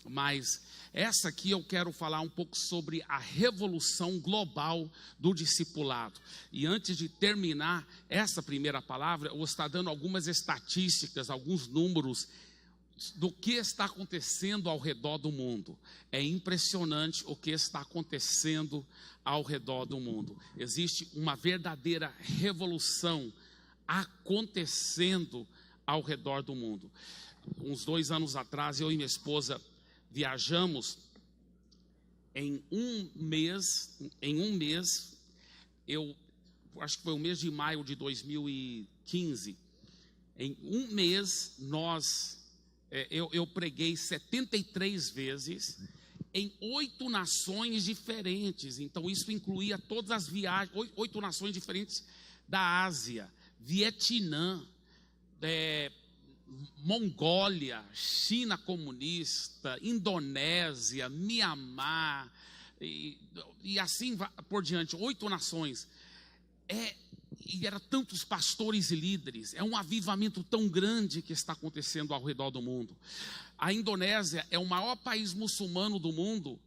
Mas essa aqui eu quero falar um pouco sobre a revolução global do discipulado. E antes de terminar essa primeira palavra, eu vou estar dando algumas estatísticas, alguns números do que está acontecendo ao redor do mundo. É impressionante o que está acontecendo ao redor do mundo. Existe uma verdadeira revolução acontecendo ao redor do mundo. Uns 2 anos atrás, eu e minha esposa viajamos. Em um mês, eu acho que foi o mês de maio de 2015. Em um mês, eu preguei 73 vezes em 8 nações diferentes. Então isso incluía todas as viagens, 8 nações diferentes da Ásia, Vietnã, Mongólia, China comunista, Indonésia, Mianmar, e assim por diante, 8 nações. E eram tantos pastores e líderes. É um avivamento tão grande que está acontecendo ao redor do mundo. A Indonésia é o maior país muçulmano do mundo,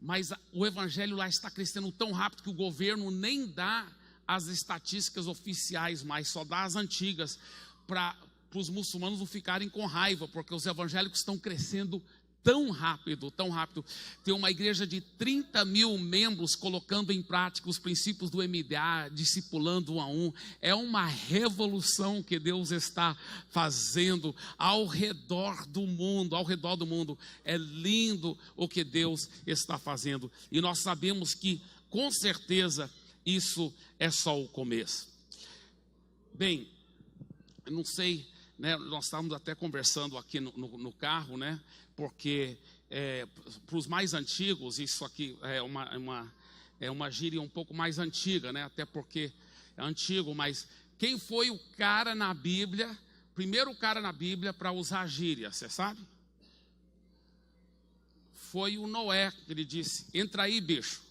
mas o evangelho lá está crescendo tão rápido que o governo nem dá as estatísticas oficiais mais, só dá as antigas, para os muçulmanos não ficarem com raiva, porque os evangélicos estão crescendo tão rápido, tão rápido. Tem uma igreja de 30 mil membros colocando em prática os princípios do MDA, discipulando 1 a 1. É uma revolução que Deus está fazendo ao redor do mundo, ao redor do mundo. É lindo o que Deus está fazendo. E nós sabemos que, com certeza, isso é só o começo. Bem, eu não sei, né, nós estávamos até conversando aqui no carro, né? Porque para os mais antigos, isso aqui é uma gíria um pouco mais antiga, né? Até porque é antigo, mas quem foi o cara na Bíblia, primeiro cara na Bíblia para usar gíria, você sabe? Foi o Noé, que ele disse: entra aí, bicho.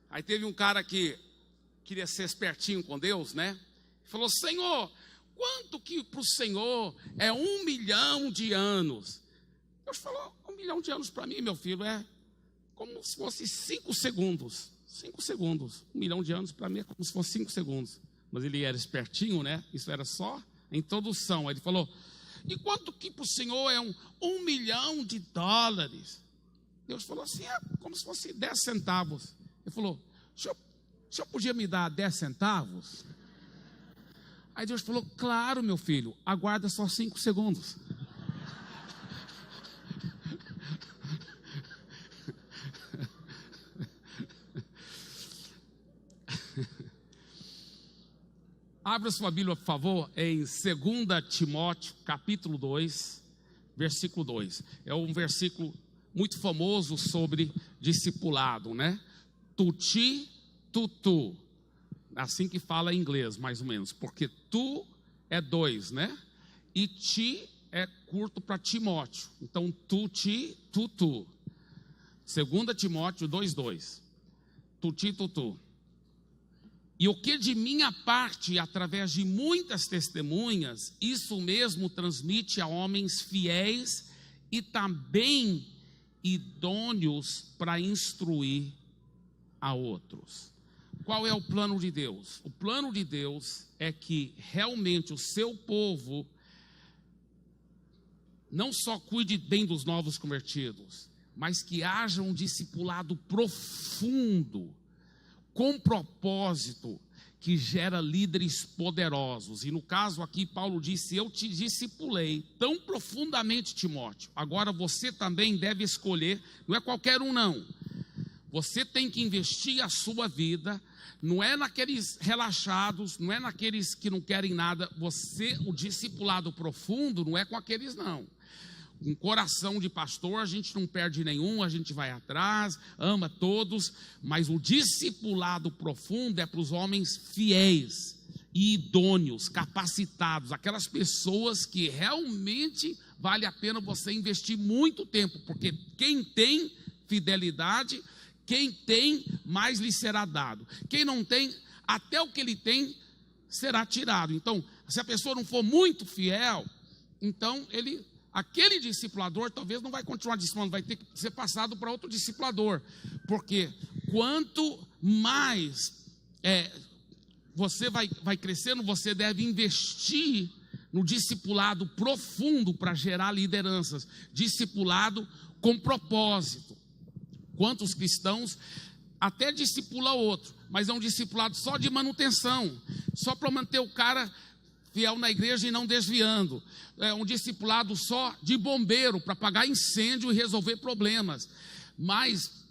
Aí teve um cara que queria ser espertinho com Deus, né? Falou: Senhor, quanto que para o Senhor é 1 milhão de anos? Deus falou: 1 milhão de anos para mim, meu filho, é como se fosse 5 segundos. 5 segundos. 1 milhão de anos para mim é como se fosse 5 segundos. Mas ele era espertinho, né? Isso era só a introdução. Aí ele falou: e quanto que para o Senhor é 1 milhão de dólares? Deus falou assim: é como se fosse 10 centavos. Ele falou: o senhor podia me dar 10 centavos? Aí Deus falou: claro, meu filho, aguarda só 5 segundos. Abra sua Bíblia, por favor, em 2 Timóteo, capítulo 2, versículo 2. É um versículo muito famoso sobre discipulado, né? Tuti, tutu. Assim que fala em inglês, mais ou menos. Porque tu é 2, né? E ti é curto para Timóteo. Então, tuti, tutu. 2 Timóteo 2:2. Tuti, tutu. E o que de minha parte, através de muitas testemunhas, isso mesmo transmite a homens fiéis e também idôneos para instruir a outros. Qual é o plano de Deus? O plano de Deus é que realmente o seu povo não só cuide bem dos novos convertidos, mas que haja um discipulado profundo, com propósito, que gera líderes poderosos. E no caso aqui, Paulo disse: eu te discipulei tão profundamente, Timóteo. Agora você também deve escolher, não é qualquer um não. Você tem que investir a sua vida, não é naqueles relaxados, não é naqueles que não querem nada. O discipulado profundo não é com aqueles não. Um coração de pastor, a gente não perde nenhum, a gente vai atrás, ama todos, mas o discipulado profundo é para os homens fiéis e idôneos, capacitados, aquelas pessoas que realmente vale a pena você investir muito tempo, porque quem tem fidelidade, Quem tem, mais lhe será dado. Quem não tem, até o que ele tem será tirado. Então, se a pessoa não for muito fiel, então aquele discipulador talvez não vai continuar discipulando, vai ter que ser passado para outro discipulador. Porque quanto mais você vai crescendo, você deve investir no discipulado profundo para gerar lideranças. Discipulado com propósito. Quantos cristãos até discipula outro, mas é um discipulado só de manutenção, só para manter o cara fiel na igreja e não desviando. É um discipulado só de bombeiro, para apagar incêndio e resolver problemas. Mas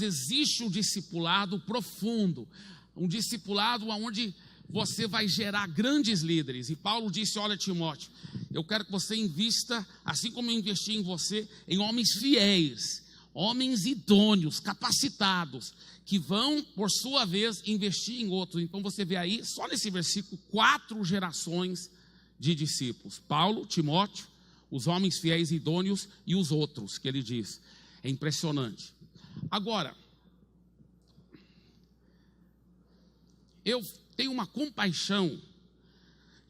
existe um discipulado profundo, um discipulado onde você vai gerar grandes líderes. E Paulo disse: olha, Timóteo, eu quero que você invista, assim como eu investi em você, em homens fiéis, homens idôneos, capacitados, que vão, por sua vez, investir em outros. Então você vê aí, só nesse versículo, 4 gerações de discípulos: Paulo, Timóteo, os homens fiéis e idôneos e os outros, que ele diz. É impressionante. Agora, eu tenho uma compaixão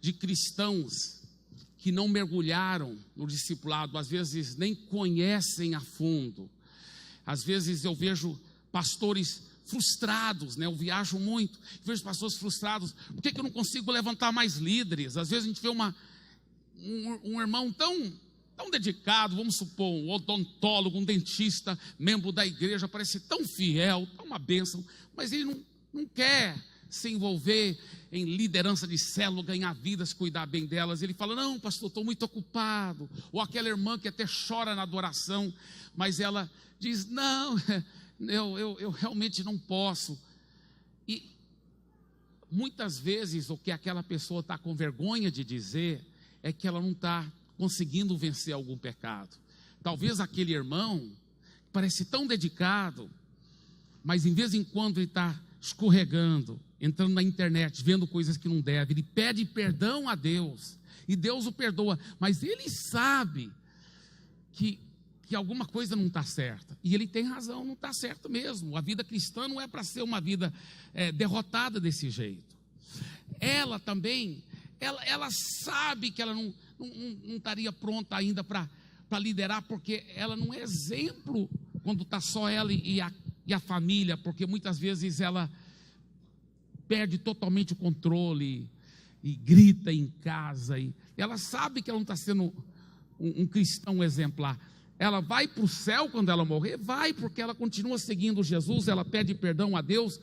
de cristãos que não mergulharam no discipulado, às vezes nem conhecem a fundo. Às vezes eu vejo pastores frustrados, né? Eu viajo muito, vejo pastores frustrados. Por que eu não consigo levantar mais líderes? Às vezes a gente vê um irmão tão dedicado, vamos supor, um odontólogo, um dentista, membro da igreja, parece tão fiel, tão uma bênção, mas ele não quer se envolver em liderança de célula, ganhar vidas, cuidar bem delas. Ele fala: não, pastor, estou muito ocupado. Ou aquela irmã que até chora na adoração, mas ela diz: não, eu realmente não posso. E muitas vezes o que aquela pessoa está com vergonha de dizer é que ela não está conseguindo vencer algum pecado. Talvez aquele irmão parece tão dedicado, mas em vez em quando ele está escorregando, entrando na internet, vendo coisas que não deve, ele pede perdão a Deus, e Deus o perdoa, mas ele sabe que alguma coisa não está certa, e ele tem razão, não está certo mesmo. A vida cristã não é para ser uma vida derrotada desse jeito. Ela também, ela sabe que ela não estaria pronta ainda para liderar, porque ela não é exemplo quando está só ela e a família, porque muitas vezes ela perde totalmente o controle e grita em casa, e ela sabe que ela não está sendo um cristão exemplar. Ela vai para o céu quando ela morrer? Vai, porque ela continua seguindo Jesus, ela pede perdão a Deus,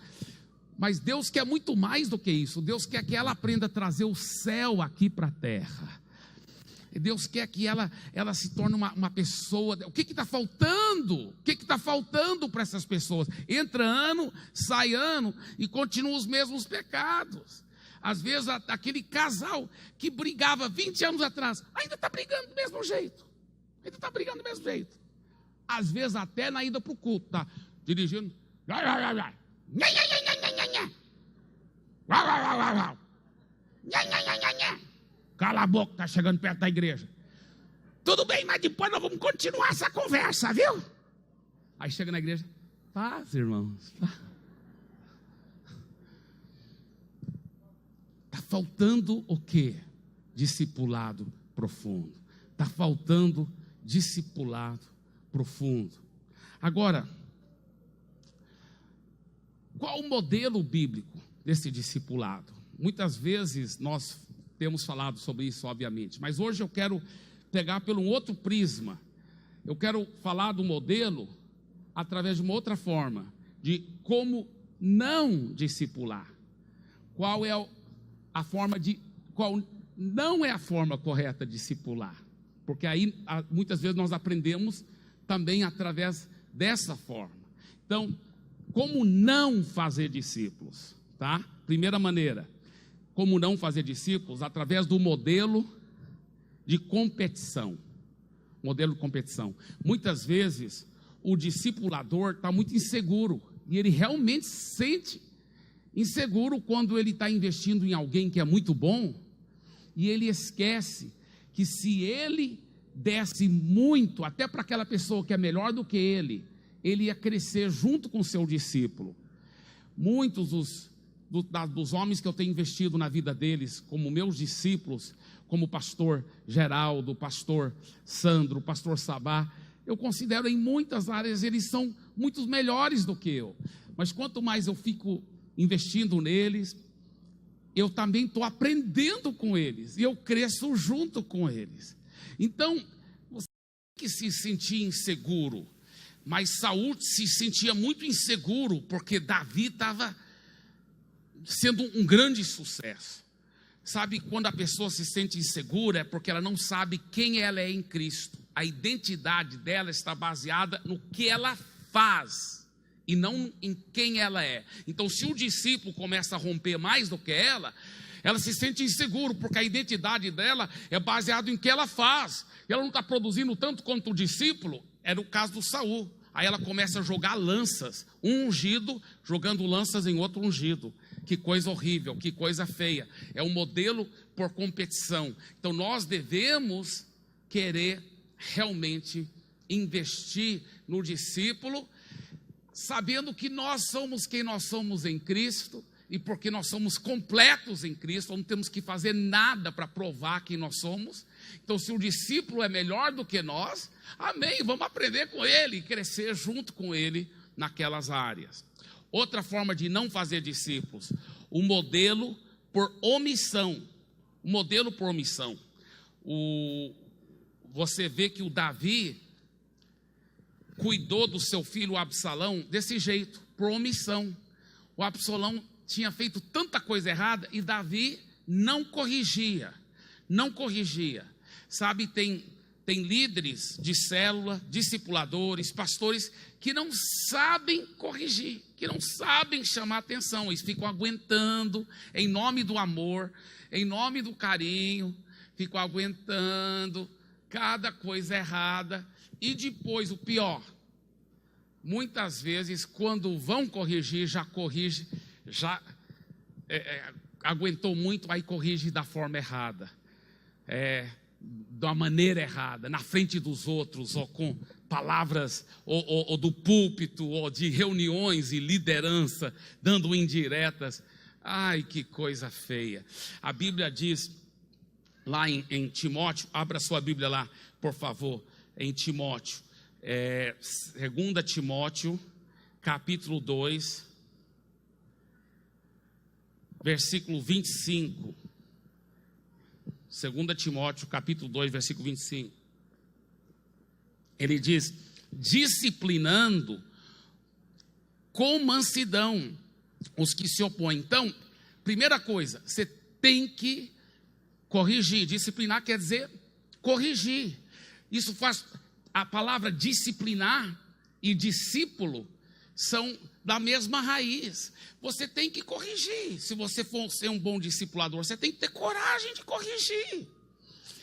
mas Deus quer muito mais do que isso. Deus quer que ela aprenda a trazer o céu aqui para a terra. Deus quer que ela se torne uma pessoa. O que está faltando? O que está faltando para essas pessoas? Entra ano, sai ano e continua os mesmos pecados. Às vezes aquele casal que brigava 20 anos atrás ainda está brigando do mesmo jeito. Ainda está brigando do mesmo jeito. Às vezes até na ida para o culto, está dirigindo. Cala a boca, está chegando perto da igreja. Tudo bem, mas depois nós vamos continuar essa conversa, viu? Aí chega na igreja: paz, irmãos. Está faltando o quê? Discipulado profundo. Está faltando discipulado profundo. Agora, qual o modelo bíblico desse discipulado? Muitas vezes nós temos falado sobre isso, obviamente, mas hoje eu quero pegar pelo outro prisma. Eu quero falar do modelo através de uma outra forma, de como não discipular. Qual é a forma qual não é a forma correta de discipular? Porque aí muitas vezes nós aprendemos também através dessa forma. Então, como não fazer discípulos, tá? Primeira maneira, como não fazer discípulos? Através do modelo de competição. Modelo de competição. Muitas vezes o discipulador está muito inseguro, e ele realmente se sente inseguro quando ele está investindo em alguém que é muito bom, e ele esquece que se ele desse muito, até para aquela pessoa que é melhor do que ele ele ia crescer junto com o seu discípulo. Muitos dos homens que eu tenho investido na vida deles, como meus discípulos, como o pastor Geraldo, o pastor Sandro, o pastor Sabá, eu considero em muitas áreas eles são muito melhores do que eu. Mas quanto mais eu fico investindo neles, eu também estou aprendendo com eles, e eu cresço junto com eles. Então, você tem que se sentir inseguro, mas Saul se sentia muito inseguro, porque Davi estava sendo um grande sucesso. Sabe, quando a pessoa se sente insegura, é porque ela não sabe quem ela é em Cristo. A identidade dela está baseada no que ela faz, e não em quem ela é. Então, se o discípulo começa a romper mais do que ela se sente insegura, porque a identidade dela é baseada em que ela faz. Ela não está produzindo tanto quanto o discípulo. Era o caso do Saul. Aí ela começa a jogar lanças, um ungido jogando lanças em outro ungido. Que coisa horrível, que coisa feia. É um modelo por competição. Então nós devemos querer realmente investir no discípulo, sabendo que nós somos quem nós somos em Cristo, e porque nós somos completos em Cristo, não temos que fazer nada para provar quem nós somos. Então, se o discípulo é melhor do que nós, amém, vamos aprender com ele e crescer junto com ele naquelas áreas. Outra forma de não fazer discípulos, o modelo por omissão. O modelo por omissão. Você vê que o Davi cuidou do seu filho Absalão desse jeito, por omissão. O Absalão tinha feito tanta coisa errada e Davi não corrigia. Sabe, tem líderes de célula, discipuladores, pastores que não sabem corrigir, que não sabem chamar atenção. Eles ficam aguentando em nome do amor, em nome do carinho, ficam aguentando cada coisa errada. E depois, o pior, muitas vezes quando vão corrigir, aguentou muito, aí corrige da forma errada, da maneira errada, na frente dos outros, ou com palavras, ou do púlpito, ou de reuniões e liderança, dando indiretas. Ai, que coisa feia. A Bíblia diz, lá em Timóteo, abra sua Bíblia lá, por favor, em Timóteo, 2 Timóteo, capítulo 2, versículo 25. 2 Timóteo, capítulo 2, versículo 25. Ele diz: disciplinando com mansidão os que se opõem. Então, primeira coisa, você tem que corrigir. Disciplinar quer dizer corrigir. Isso faz, a palavra disciplinar e discípulo são da mesma raiz. Você tem que corrigir. Se você for ser um bom discipulador, você tem que ter coragem de corrigir.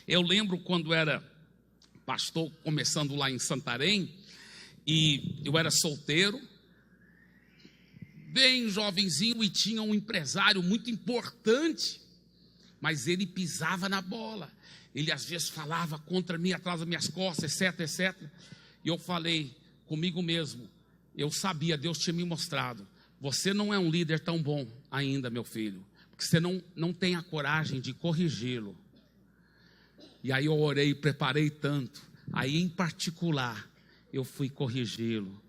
Eu lembro quando era pastor, começando lá em Santarém, e eu era solteiro, bem jovenzinho, e tinha um empresário muito importante, mas ele pisava na bola. Ele às vezes falava contra mim, atrás das minhas costas, etc. E eu falei comigo mesmo, eu sabia, Deus tinha me mostrado, você não é um líder tão bom ainda, meu filho, porque você não tem a coragem de corrigi-lo. E aí eu orei, preparei tanto. Aí em particular, eu fui corrigi-lo.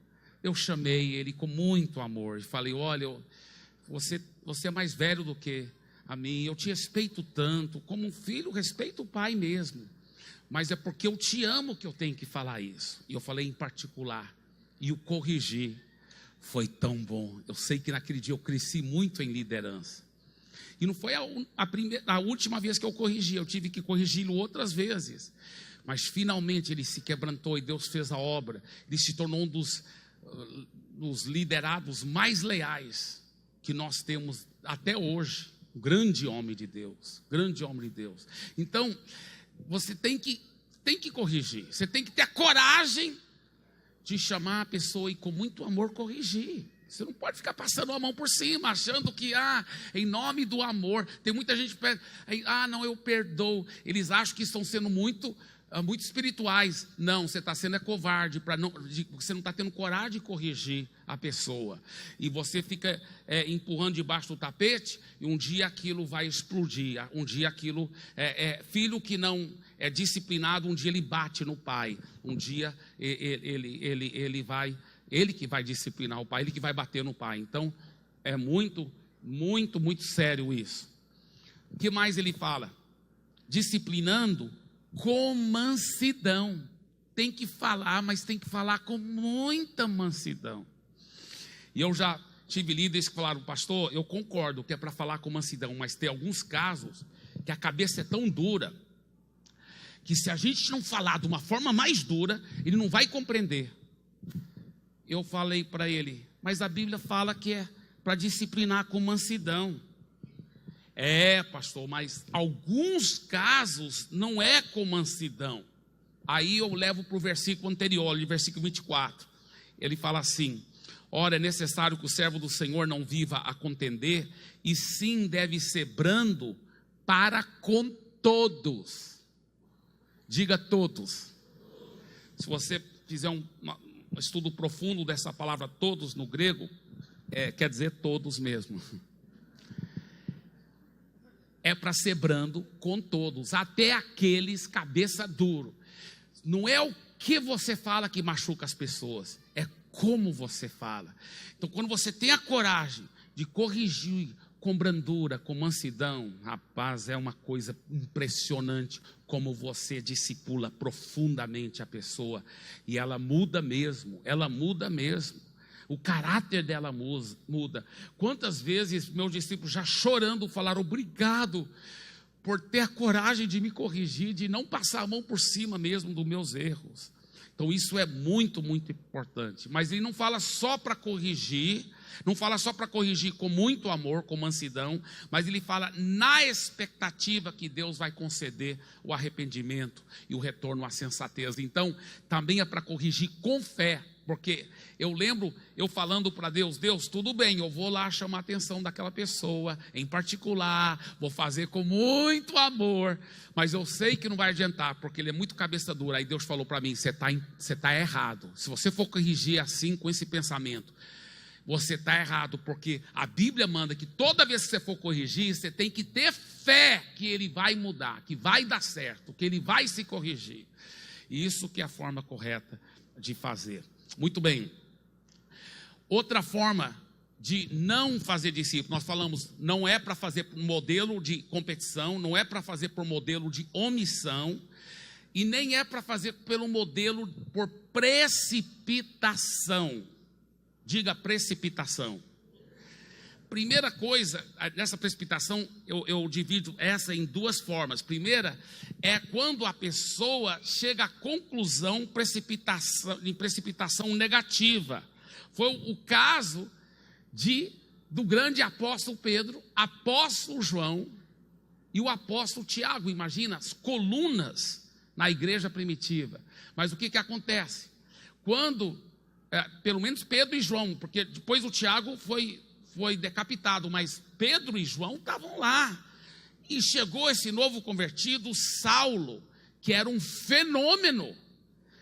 Eu chamei ele com muito amor e falei: olha, você é mais velho do que a mim, eu te respeito tanto, como um filho respeita o pai mesmo, mas é porque eu te amo que eu tenho que falar isso. E eu falei em particular, e o corrigi. Foi tão bom. Eu sei que naquele dia eu cresci muito em liderança. E não foi a última vez que eu corrigi, eu tive que corrigi-lo outras vezes. Mas finalmente ele se quebrantou e Deus fez a obra. Ele se tornou um dos liderados mais leais que nós temos até hoje. Um grande homem de Deus, grande homem de Deus. Então, você tem que corrigir. Você tem que ter a coragem de chamar a pessoa e com muito amor corrigir. Você não pode ficar passando a mão por cima, achando que, em nome do amor. Tem muita gente que pede, não, eu perdoo. Eles acham que estão sendo muito espirituais. Não, você está sendo covarde, você não está tendo coragem de corrigir a pessoa. E você fica empurrando debaixo do tapete, e um dia aquilo vai explodir. Um dia aquilo, filho que não é disciplinado, um dia ele bate no pai. Um dia ele que vai disciplinar o pai, ele que vai bater no pai. Então, é muito, muito, muito sério isso. O que mais ele fala? Disciplinando com mansidão. Tem que falar, mas tem que falar com muita mansidão. E eu já tive líderes que falaram, pastor, eu concordo que é para falar com mansidão, mas tem alguns casos que a cabeça é tão dura, que se a gente não falar de uma forma mais dura, ele não vai compreender. Eu falei para ele, mas a Bíblia fala que é para disciplinar com mansidão. Pastor, mas alguns casos não é com mansidão. Aí eu levo para o versículo anterior, versículo 24. Ele fala assim, ora, é necessário que o servo do Senhor não viva a contender, e sim deve ser brando para com todos. Diga todos. Se você fizer um estudo profundo dessa palavra todos no grego, quer dizer todos mesmo. É para ser brando com todos, até aqueles cabeça duro. Não é o que você fala que machuca as pessoas, é como você fala. Então, quando você tem a coragem de corrigir com brandura, com mansidão, rapaz, é uma coisa impressionante como você discipula profundamente a pessoa, e ela muda mesmo, o caráter dela muda. Quantas vezes meus discípulos já chorando falaram, obrigado por ter a coragem de me corrigir, de não passar a mão por cima mesmo dos meus erros. Então isso é muito, muito importante. Mas ele não fala só para corrigir, não fala só para corrigir com muito amor, com mansidão, mas ele fala na expectativa que Deus vai conceder o arrependimento e o retorno à sensatez. Então, também é para corrigir com fé, porque eu lembro eu falando para Deus, tudo bem, eu vou lá chamar a atenção daquela pessoa, em particular, vou fazer com muito amor, mas eu sei que não vai adiantar, porque ele é muito cabeça dura. Aí Deus falou para mim, você está errado, se você for corrigir assim, com esse pensamento, você está errado, porque a Bíblia manda que toda vez que você for corrigir, você tem que ter fé que ele vai mudar, que vai dar certo, que ele vai se corrigir. Isso que é a forma correta de fazer. Muito bem. Outra forma de não fazer discípulo, nós falamos, não é para fazer por modelo de competição, não é para fazer por modelo de omissão, e nem é para fazer pelo modelo por precipitação. Diga precipitação. Primeira coisa, nessa precipitação, eu divido essa em duas formas. Primeira é quando a pessoa chega à conclusão em precipitação negativa. Foi o caso do grande apóstolo Pedro, apóstolo João e o apóstolo Tiago. Imagina as colunas na igreja primitiva. Mas o que acontece? Quando pelo menos Pedro e João, porque depois o Tiago foi decapitado, mas Pedro e João estavam lá, e chegou esse novo convertido, Saulo, que era um fenômeno,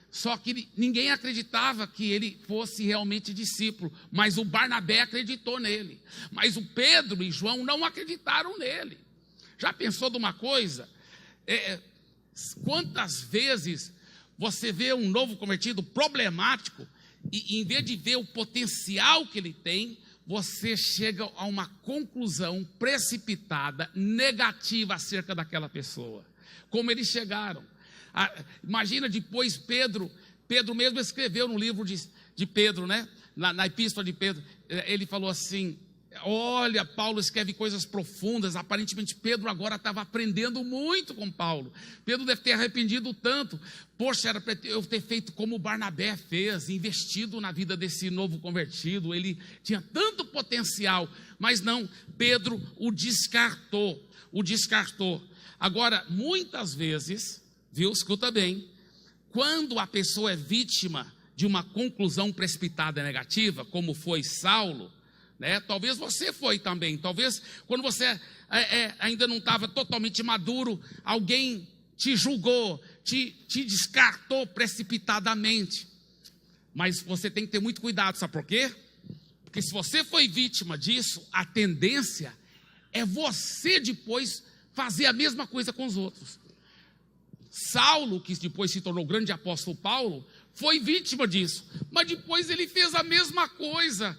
só que ninguém acreditava que ele fosse realmente discípulo, mas o Barnabé acreditou nele, mas o Pedro e João não acreditaram nele. Já pensou de uma coisa? Quantas vezes você vê um novo convertido problemático, e em vez de ver o potencial que ele tem, você chega a uma conclusão precipitada, negativa acerca daquela pessoa. Como eles chegaram. Imagina depois Pedro mesmo escreveu no livro de Pedro, né? Na epístola de Pedro, ele falou assim, olha, Paulo escreve coisas profundas. Aparentemente Pedro agora estava aprendendo muito com Paulo. Pedro deve ter arrependido tanto. Poxa, era para eu ter feito como o Barnabé fez, investido na vida desse novo convertido. Ele tinha tanto potencial, mas não, Pedro o descartou. Agora, muitas vezes, escuta bem, quando a pessoa é vítima de uma conclusão precipitada negativa, como foi Saulo, né? Talvez você foi também. Talvez quando você ainda não estava totalmente maduro, alguém te julgou, te descartou precipitadamente. Mas você tem que ter muito cuidado, sabe por quê? Porque se você foi vítima disso, a tendência é você depois fazer a mesma coisa com os outros. Saulo, que depois se tornou o grande apóstolo Paulo, foi vítima disso, mas depois ele fez a mesma coisa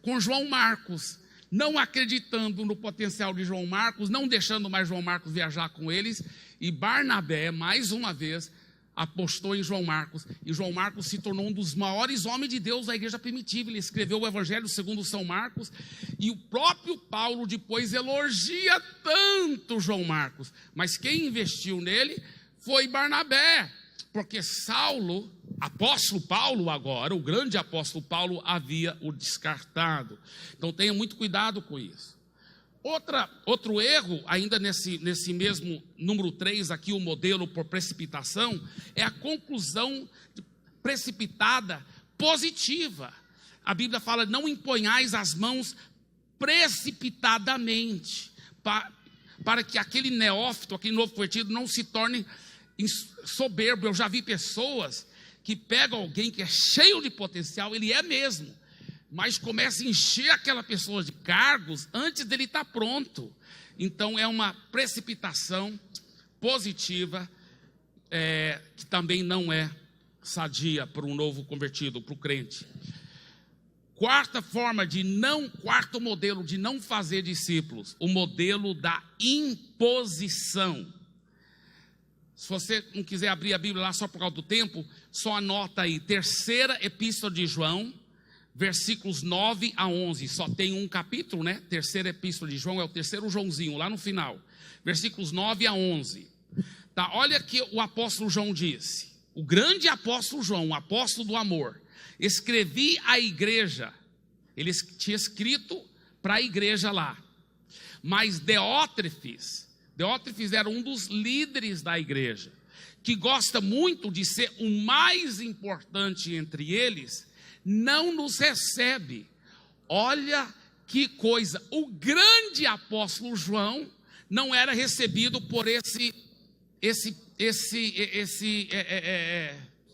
com João Marcos, não acreditando no potencial de João Marcos, não deixando mais João Marcos viajar com eles, e Barnabé, mais uma vez, apostou em João Marcos, e João Marcos se tornou um dos maiores homens de Deus da igreja primitiva. Ele escreveu o Evangelho segundo São Marcos, e o próprio Paulo depois elogia tanto João Marcos, mas quem investiu nele foi Barnabé, porque Saulo, apóstolo Paulo agora, o grande apóstolo Paulo, havia o descartado. Então tenha muito cuidado com isso. Outro erro, ainda nesse mesmo número 3 aqui, o modelo por precipitação, é a conclusão precipitada positiva. A Bíblia fala, não imponhais as mãos precipitadamente, para que aquele neófito, aquele novo convertido, não se torne soberbo. Eu já vi pessoas que pegam alguém que é cheio de potencial, ele é mesmo, mas começa a encher aquela pessoa de cargos antes dele estar pronto. Então é uma precipitação positiva, que também não é sadia para um novo convertido, para o crente. Quarto modelo de não fazer discípulos, o modelo da imposição. Se você não quiser abrir a Bíblia lá só por causa do tempo, só anota aí, 3ª Epístola de João, versículos 9 a 11, só tem um capítulo, né? 3ª Epístola de João, é o 3º Joãozinho, lá no final, versículos 9 a 11, tá? Olha que o apóstolo João disse, o grande apóstolo João, o apóstolo do amor, escrevi à igreja, ele tinha escrito para a igreja lá, mas Diótrefes era um dos líderes da igreja, que gosta muito de ser o mais importante entre eles, não nos recebe. Olha que coisa, o grande apóstolo João não era recebido por esse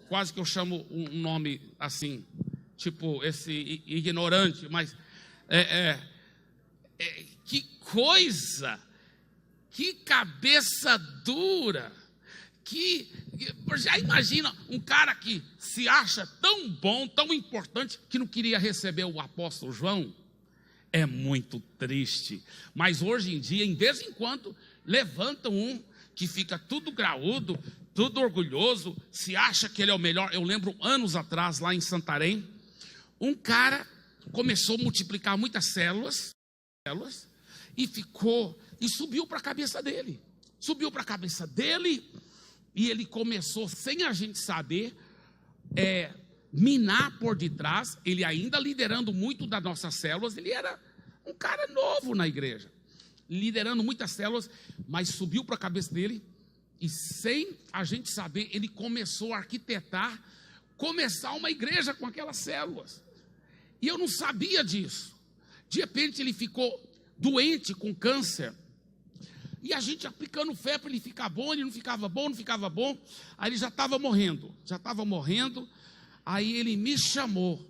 quase que eu chamo um nome assim, tipo esse ignorante, mas que coisa, que cabeça dura, já imagina um cara que se acha tão bom, tão importante, que não queria receber o apóstolo João. É muito triste, mas hoje em dia, em vez em quando, levantam um que fica tudo graúdo, tudo orgulhoso, se acha que ele é o melhor. Eu lembro anos atrás, lá em Santarém, um cara começou a multiplicar muitas células, e subiu para a cabeça dele, e ele começou, sem a gente saber, minar por detrás. Ele ainda liderando muito das nossas células, ele era um cara novo na igreja, liderando muitas células, mas subiu para a cabeça dele, e sem a gente saber, ele começou a arquitetar, começar uma igreja com aquelas células, e eu não sabia disso. De repente ele ficou doente com câncer, e a gente aplicando fé para ele ficar bom, ele não ficava bom, aí ele já estava morrendo, aí ele me chamou,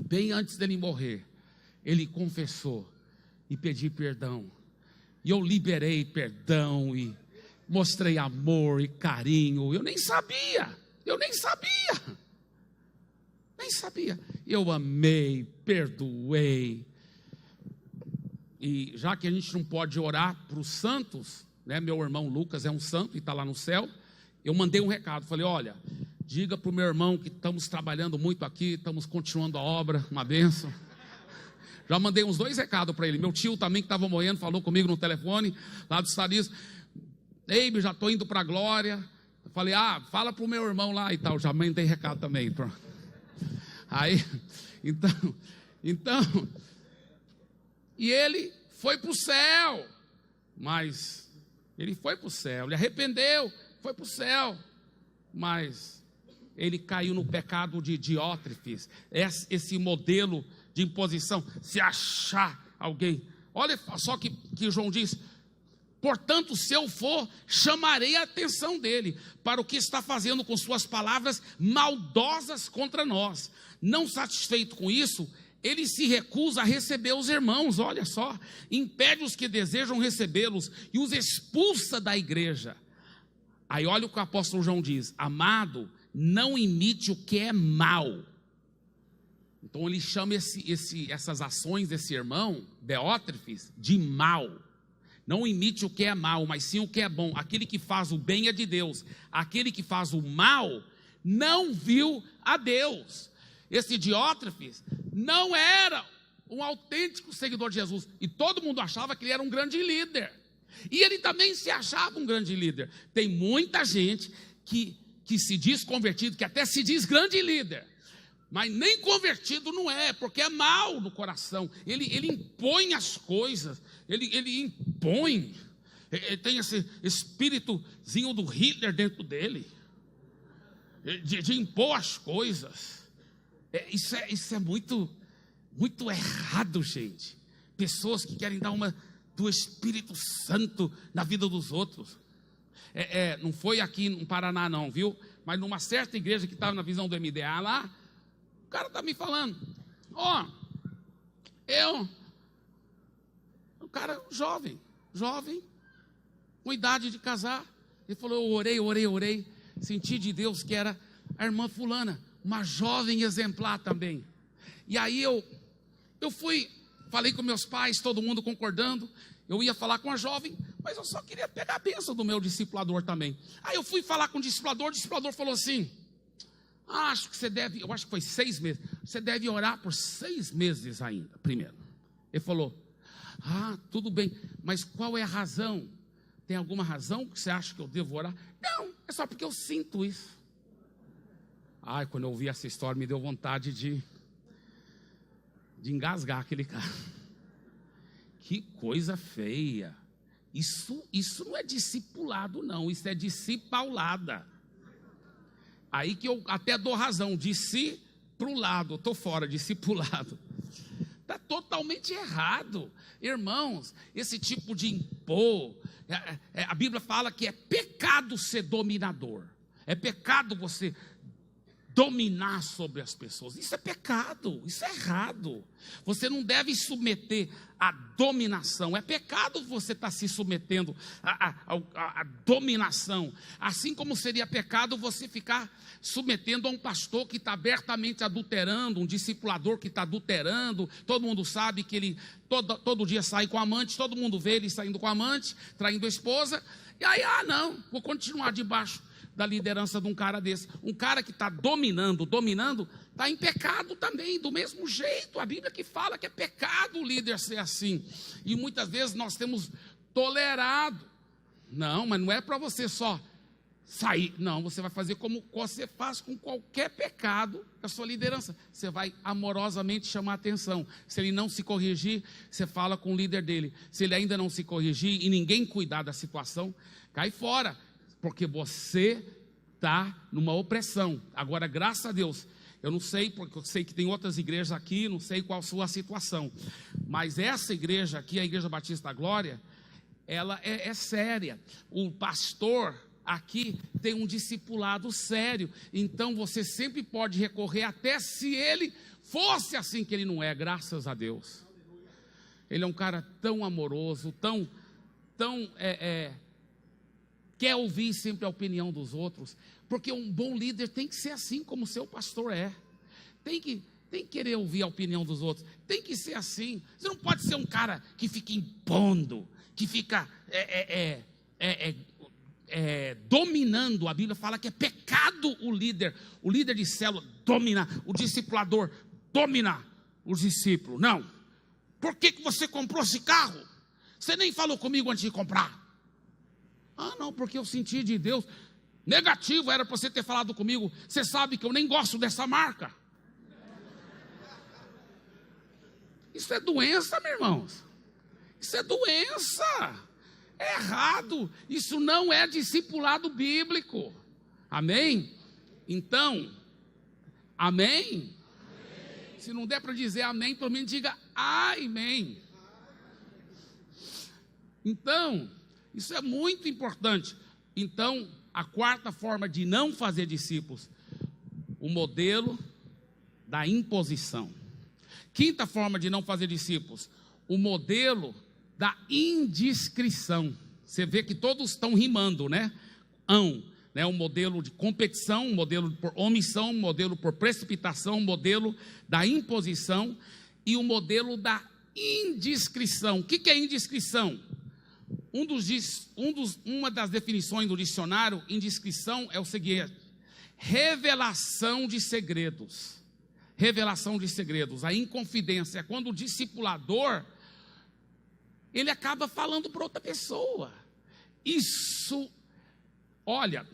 bem antes dele morrer, ele confessou, e pedi perdão, e eu liberei perdão, e mostrei amor e carinho. Eu nem sabia, eu amei, perdoei. E já que a gente não pode orar para os santos, né? Meu irmão Lucas é um santo e está lá no céu. Eu mandei um recado, falei, olha, diga para o meu irmão que estamos trabalhando muito aqui, estamos continuando a obra, uma bênção. Já mandei uns 2 recados para ele. Meu tio também, que estava morrendo, falou comigo no telefone, lá dos Estados Unidos. Ei, já estou indo para a glória. Eu falei, fala para o meu irmão lá e tal. Já mandei recado também. Pronto. Aí, então, e ele foi para o céu. Mas ele foi para o céu, ele arrependeu, foi para o céu. Mas ele caiu no pecado de Diótrefes, esse modelo de imposição, se achar alguém. Olha só que João diz: portanto, se eu for, chamarei a atenção dele para o que está fazendo com suas palavras maldosas contra nós. Não satisfeito com isso, ele se recusa a receber os irmãos, olha só, impede os que desejam recebê-los e os expulsa da igreja. Aí olha o que o apóstolo João diz: amado, não imite o que é mal. Então ele chama essas ações desse irmão, Diótrefes, de mal. Não imite o que é mal, mas sim o que é bom. Aquele que faz o bem é de Deus. Aquele que faz o mal não viu a Deus. Esse Diótrefes não era um autêntico seguidor de Jesus. E todo mundo achava que ele era um grande líder. E ele também se achava um grande líder. Tem muita gente que se diz convertido, que até se diz grande líder, mas nem convertido não é, porque é mal no coração. Ele impõe as coisas, ele impõe, ele tem esse espíritozinho do Hitler dentro dele, de impor as coisas. Isso é muito, muito errado, gente. Pessoas que querem dar uma do Espírito Santo na vida dos outros. Não foi aqui no Paraná não, viu? Mas numa certa igreja que estava na visão do MDA lá, o cara está me falando: um cara jovem, com idade de casar. Ele falou: eu orei, senti de Deus que era a irmã fulana, uma jovem exemplar também. E aí eu fui, falei com meus pais, todo mundo concordando. Eu ia falar com a jovem, mas eu só queria pegar a bênção do meu discipulador também. Aí eu fui falar com o discipulador falou assim: acho que você deve, eu acho que foi 6 meses, você deve orar por 6 meses ainda, primeiro. Ele falou: tudo bem, mas qual é a razão? Tem alguma razão que você acha que eu devo orar? Não, é só porque eu sinto isso. Quando eu ouvi essa história, me deu vontade de engasgar aquele cara. Que coisa feia. Isso não é discipulado não, isso é discipaulada. Aí que eu até dou razão, discipulado, estou fora, discipulado. Está totalmente errado. Irmãos, esse tipo de impor, a Bíblia fala que é pecado ser dominador. É pecado você dominar sobre as pessoas. Isso é pecado, isso é errado. Você não deve submeter à dominação. É pecado você estar se submetendo à dominação. Assim como seria pecado você ficar submetendo a um pastor que está abertamente adulterando, um discipulador que está adulterando. Todo mundo sabe que ele todo dia sai com amante, todo mundo vê ele saindo com amante, traindo a esposa. E aí, não, vou continuar debaixo da liderança de um cara desse. Um cara que está dominando, está em pecado também, do mesmo jeito. A Bíblia que fala que é pecado o líder ser assim. E muitas vezes nós temos tolerado. Não, mas não é para você só sair. Não, você vai fazer como você faz com qualquer pecado da sua liderança. Você vai amorosamente chamar a atenção. Se ele não se corrigir, você fala com o líder dele. Se ele ainda não se corrigir e ninguém cuidar da situação, cai fora. Porque você está numa opressão. Agora, graças a Deus, eu não sei, porque eu sei que tem outras igrejas aqui, não sei qual a sua situação, mas essa igreja aqui, a Igreja Batista da Glória, ela é séria. O pastor aqui tem um discipulado sério, então você sempre pode recorrer, até se ele fosse assim, que ele não é, graças a Deus. Ele é um cara tão amoroso, tão quer ouvir sempre a opinião dos outros, porque um bom líder tem que ser assim como o seu pastor é. Tem que querer ouvir a opinião dos outros, tem que ser assim. Você não pode ser um cara que fica impondo, que fica dominando. A Bíblia fala que é pecado o líder de célula dominar, o discipulador dominar os discípulos. Não. Por que você comprou esse carro? Você nem falou comigo antes de comprar. Não, porque eu senti de Deus. Negativo, era para você ter falado comigo. Você sabe que eu nem gosto dessa marca. Isso é doença, meus irmãos. Isso é doença. É errado. Isso não é discipulado bíblico. Amém? Então, amém? Se não der para dizer amém, pelo menos diga amém. Então, isso é muito importante. Então, a quarta forma de não fazer discípulos, o modelo da imposição. Quinta forma de não fazer discípulos, o modelo da indiscrição. Você vê que todos estão rimando, né? Um modelo de competição, um modelo por omissão, um modelo por precipitação, um modelo da imposição e o modelo da indiscrição. O que é indiscrição? Uma das definições do dicionário, indiscrição, é o seguinte: revelação de segredos. Revelação de segredos. A inconfidência é quando o discipulador, ele acaba falando para outra pessoa. Isso, olha,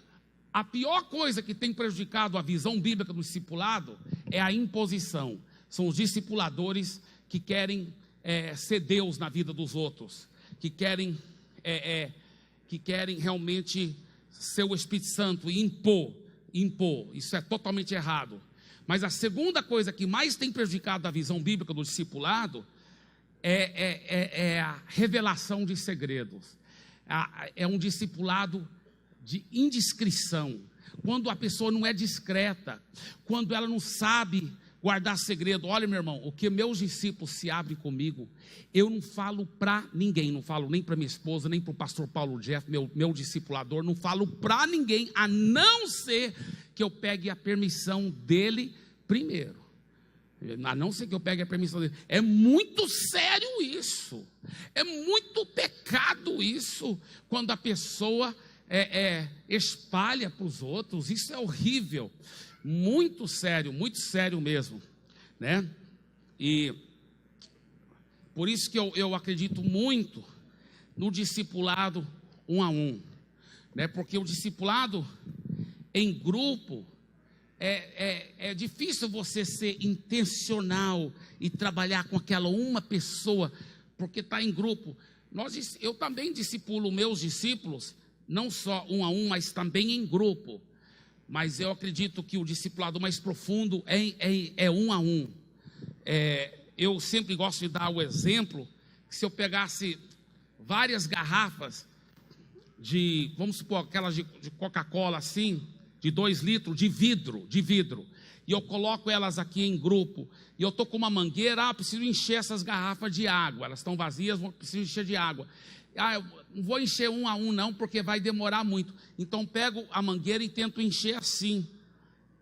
a pior coisa que tem prejudicado a visão bíblica do discipulado é a imposição. São os discipuladores que querem ser Deus na vida dos outros, que querem realmente ser o Espírito Santo e impor. Isso é totalmente errado. Mas a segunda coisa que mais tem prejudicado a visão bíblica do discipulado é a revelação de segredos. É um discipulado de indiscrição, quando a pessoa não é discreta, quando ela não sabe guardar segredo. Olha, meu irmão, o que meus discípulos se abrem comigo, eu não falo para ninguém, não falo nem para minha esposa, nem para o pastor Paulo Jeff, meu discipulador, não falo para ninguém, a não ser que eu pegue a permissão dele primeiro. A não ser que eu pegue a permissão dele. É muito sério isso, é muito pecado isso, quando a pessoa espalha para os outros. Isso é horrível, muito sério mesmo, né? E por isso que eu acredito muito no discipulado 1 a 1, né? Porque o discipulado em grupo é difícil você ser intencional e trabalhar com aquela uma pessoa, porque está em grupo. Eu também discipulo meus discípulos, não só 1 a 1, mas também em grupo. Mas eu acredito que o discipulado mais profundo é 1 a 1. Eu sempre gosto de dar o exemplo que se eu pegasse várias garrafas vamos supor, aquelas de Coca-Cola assim, de 2 litros, de vidro, e eu coloco elas aqui em grupo, e eu estou com uma mangueira, preciso encher essas garrafas de água, elas estão vazias, preciso encher de água. Eu não vou encher 1 a 1 não, porque vai demorar muito. Então pego a mangueira e tento encher assim.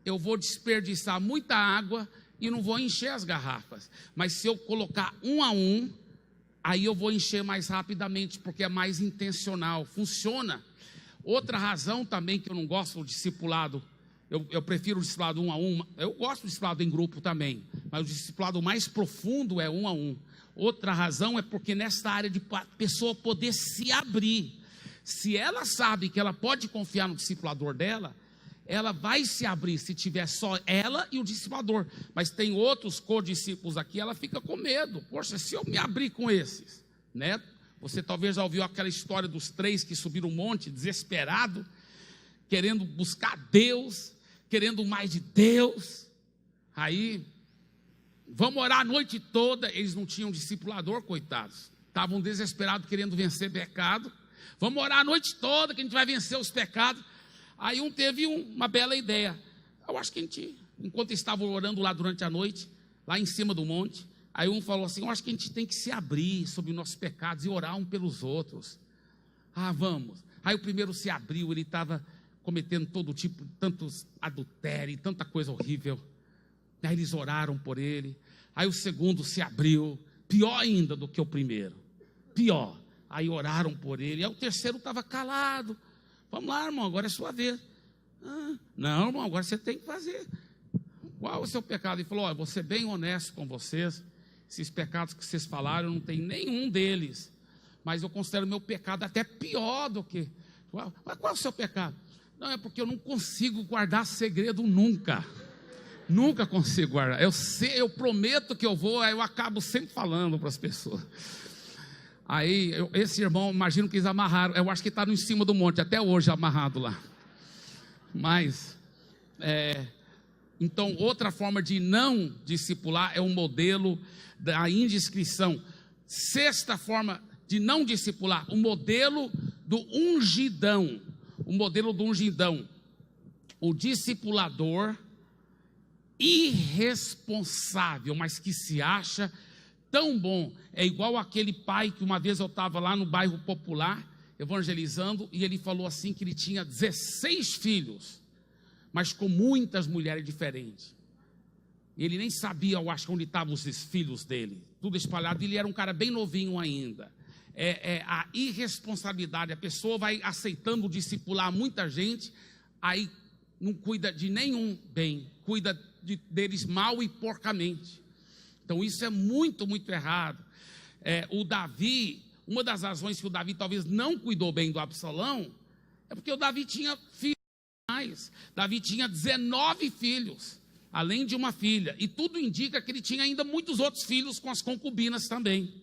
Eu vou desperdiçar muita água e não vou encher as garrafas. Mas se eu colocar 1 a 1, aí eu vou encher mais rapidamente, porque é mais intencional, funciona. Outra razão também que eu não gosto do discipulado, eu prefiro o discipulado 1 a 1, eu gosto do discipulado em grupo também, mas o discipulado mais profundo é 1 a 1. Outra razão é porque nessa área de a pessoa poder se abrir, se ela sabe que ela pode confiar no discipulador dela, ela vai se abrir se tiver só ela e o discipulador. Mas tem outros co-discípulos aqui, ela fica com medo. Poxa, se eu me abrir com esses, né? Você talvez já ouviu aquela história dos 3 que subiram um monte, desesperado, querendo buscar Deus, querendo mais de Deus. Aí, vamos orar a noite toda. Eles não tinham discipulador, coitados. Estavam desesperados, querendo vencer pecado. Vamos orar a noite toda, que a gente vai vencer os pecados. Aí um teve uma bela ideia. Eu acho que a gente, enquanto estavam orando lá durante a noite, lá em cima do monte, aí um falou assim: eu acho que a gente tem que se abrir sobre os nossos pecados e orar um pelos outros. Vamos. Aí o primeiro se abriu, ele estava cometendo todo tipo, tantos adultérios, tanta coisa horrível. Aí eles oraram por ele. Aí o segundo se abriu, pior ainda do que o primeiro, pior. Aí oraram por ele. Aí o terceiro estava calado. Vamos lá, irmão, agora é sua vez. Não, irmão, agora você tem que fazer. Qual é o seu pecado? Ele falou: vou ser bem honesto com vocês. Esses pecados que vocês falaram, eu não tenho nenhum deles. Mas eu considero o meu pecado até pior do que... Mas qual é o seu pecado? Não, é porque eu não consigo guardar segredo nunca. Nunca consigo guardar. Eu prometo que eu vou, aí eu acabo sempre falando para as pessoas. Aí, esse irmão, imagino que eles amarraram. Eu acho que está em cima do monte, até hoje amarrado lá. Mas, Então, outra forma de não discipular é o modelo da indiscrição. Sexta forma de não discipular, o modelo do ungidão. O modelo do ungidão. O discipulador irresponsável, mas que se acha tão bom. É igual aquele pai que uma vez eu estava lá no bairro Popular, evangelizando, e ele falou assim que ele tinha 16 filhos, mas com muitas mulheres diferentes. Ele nem sabia, eu acho, onde estavam os filhos dele, tudo espalhado. Ele era um cara bem novinho ainda. A irresponsabilidade, a pessoa vai aceitando discipular muita gente, aí não cuida de nenhum bem, cuida deles mal e porcamente. Então isso é muito, muito errado. O Davi, uma das razões que o Davi talvez não cuidou bem do Absalão, é porque o Davi tinha filhos mais. Davi tinha 19 filhos, além de uma filha, e tudo indica que ele tinha ainda muitos outros filhos com as concubinas também.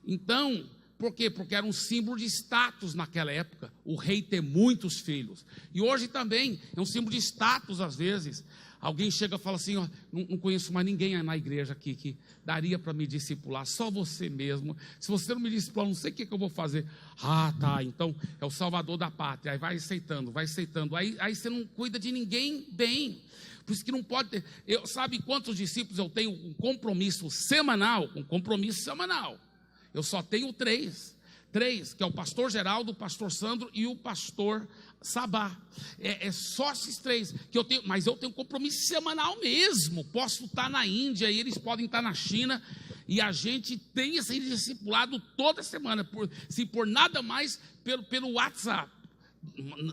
Então, por quê? Porque era um símbolo de status naquela época, o rei ter muitos filhos. E hoje também é um símbolo de status às vezes. Alguém chega e fala assim, ó, não conheço mais ninguém na igreja aqui que daria para me discipular, só você mesmo. Se você não me discipular, não sei o que eu vou fazer. Ah, tá, então é o salvador da pátria. Aí vai aceitando. Aí você não cuida de ninguém bem. Por isso que não pode ter. Sabe quantos discípulos eu tenho um compromisso semanal? Eu só tenho três, que é o pastor Geraldo, o pastor Sandro e o pastor Sabá. É só esses três que eu tenho, mas eu tenho compromisso semanal mesmo. Posso estar na Índia e eles podem estar na China, e a gente tem esse discipulado toda semana, se por nada mais pelo WhatsApp.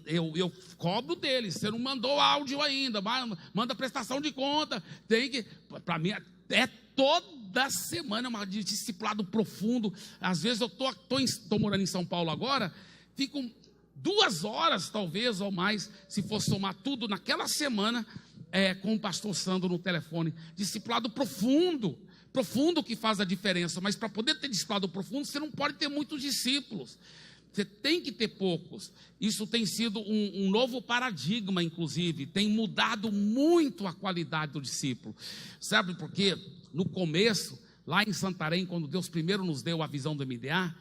Eu cobro deles. Você não mandou áudio ainda, manda prestação de conta. Tem que, para mim, toda semana um discipulado profundo. Às vezes eu estou morando em São Paulo agora, fico 2 horas talvez ou mais, se for somar tudo naquela semana, com o pastor Sandro no telefone. Discipulado profundo que faz a diferença. Mas para poder ter discipulado profundo, você não pode ter muitos discípulos, você tem que ter poucos. Isso tem sido um novo paradigma, inclusive, tem mudado muito a qualidade do discípulo. Sabe por quê? No começo, lá em Santarém, quando Deus primeiro nos deu a visão do MDA,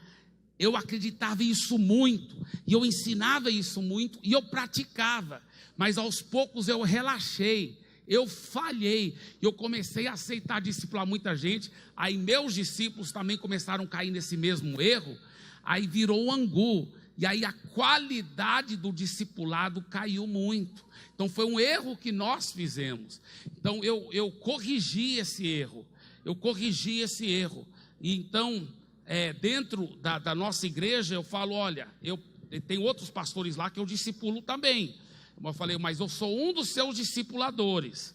eu acreditava isso muito, e eu ensinava isso muito, e eu praticava, mas aos poucos eu relaxei, eu falhei, eu comecei a aceitar discipular muita gente, aí meus discípulos também começaram a cair nesse mesmo erro, aí virou um angu, e aí a qualidade do discipulado caiu muito. Então foi um erro que nós fizemos. Então eu corrigi esse erro, e então dentro da nossa igreja eu falo, olha, tem outros pastores lá que eu discipulo também. Eu falei, mas eu sou um dos seus discipuladores.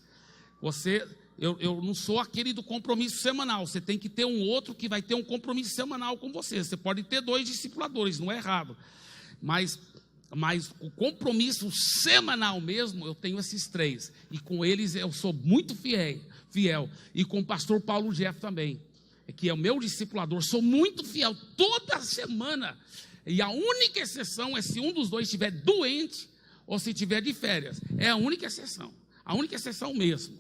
Eu não sou aquele do compromisso semanal. Você tem que ter um outro que vai ter um compromisso semanal com você. Você pode ter 2 discipuladores, não é errado. Mas o compromisso semanal mesmo, eu tenho esses 3. E com eles eu sou muito fiel. E com o pastor Paulo Jeff também, que é o meu discipulador, sou muito fiel toda semana. E a única exceção é se um dos 2 estiver doente ou se estiver de férias. É a única exceção mesmo.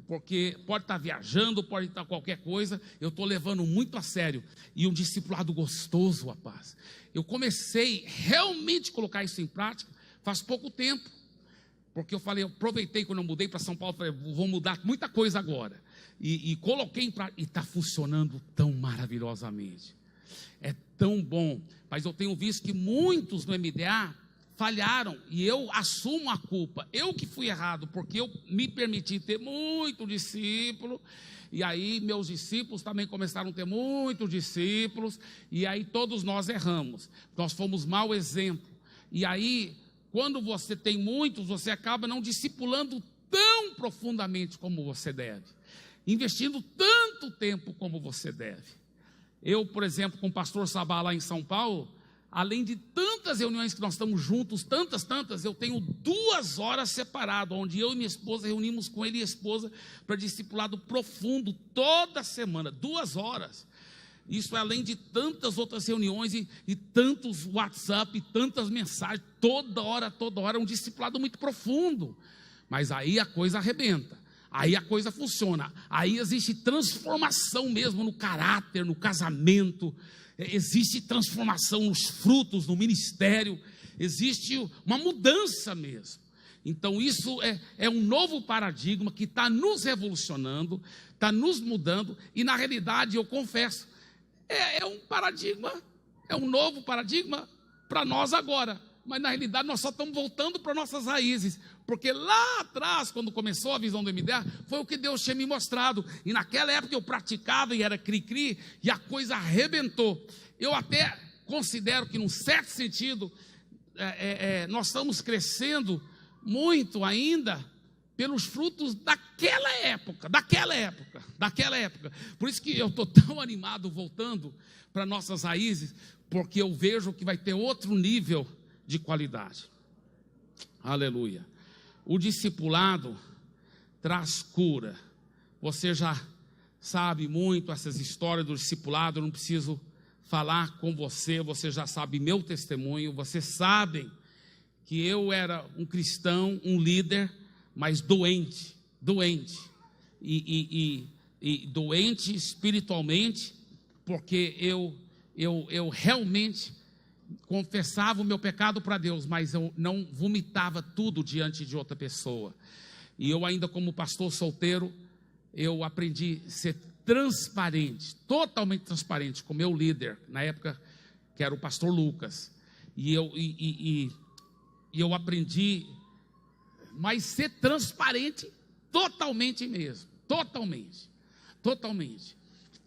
Porque pode estar viajando, pode estar qualquer coisa, eu estou levando muito a sério. E um discipulado gostoso, rapaz. Eu comecei realmente a colocar isso em prática faz pouco tempo. Porque eu aproveitei quando eu mudei para São Paulo, falei, vou mudar muita coisa agora. E coloquei em prática, e está funcionando tão maravilhosamente. É tão bom. Mas eu tenho visto que muitos no MDA falharam, e eu assumo a culpa, eu que fui errado, porque eu me permiti ter muito discípulo, e aí meus discípulos também começaram a ter muitos discípulos, e aí todos nós erramos, nós fomos mau exemplo, e aí quando você tem muitos, você acaba não discipulando tão profundamente como você deve, investindo tanto tempo como você deve. Eu, por exemplo, com o pastor Sabá lá em São Paulo, além de tantas reuniões que nós estamos juntos, tantas, eu tenho 2 horas separadas, onde eu e minha esposa reunimos com ele e a esposa para discipulado profundo, toda semana, 2 horas. Isso é além de tantas outras reuniões e tantos WhatsApp, e tantas mensagens, toda hora, um discipulado muito profundo, Mas aí a coisa arrebenta, aí a coisa funciona, aí existe transformação mesmo no caráter, no casamento, existe transformação nos frutos, no ministério, existe uma mudança mesmo. Então isso é um novo paradigma que está nos revolucionando, está nos mudando, e na realidade eu confesso, é um paradigma, é um novo paradigma para nós agora, mas na realidade nós só estamos voltando para nossas raízes, porque lá atrás, quando começou a visão do MDA, foi o que Deus tinha me mostrado, e naquela época eu praticava e era cri-cri, e a coisa arrebentou. Eu até considero que num certo sentido, nós estamos crescendo muito ainda pelos frutos daquela época. Por isso que eu estou tão animado voltando para nossas raízes, porque eu vejo que vai ter outro nível de qualidade. Aleluia. O discipulado traz cura. Você já sabe muito essas histórias do discipulado, eu não preciso falar com você, você já sabe meu testemunho, vocês sabem que eu era um cristão, um líder, mas doente, e doente espiritualmente, porque eu realmente confessava o meu pecado para Deus, mas eu não vomitava tudo diante de outra pessoa. E eu ainda como pastor solteiro, eu aprendi a ser transparente, totalmente transparente com meu líder, na época que era o pastor Lucas, e eu aprendi, mas ser transparente totalmente mesmo, totalmente,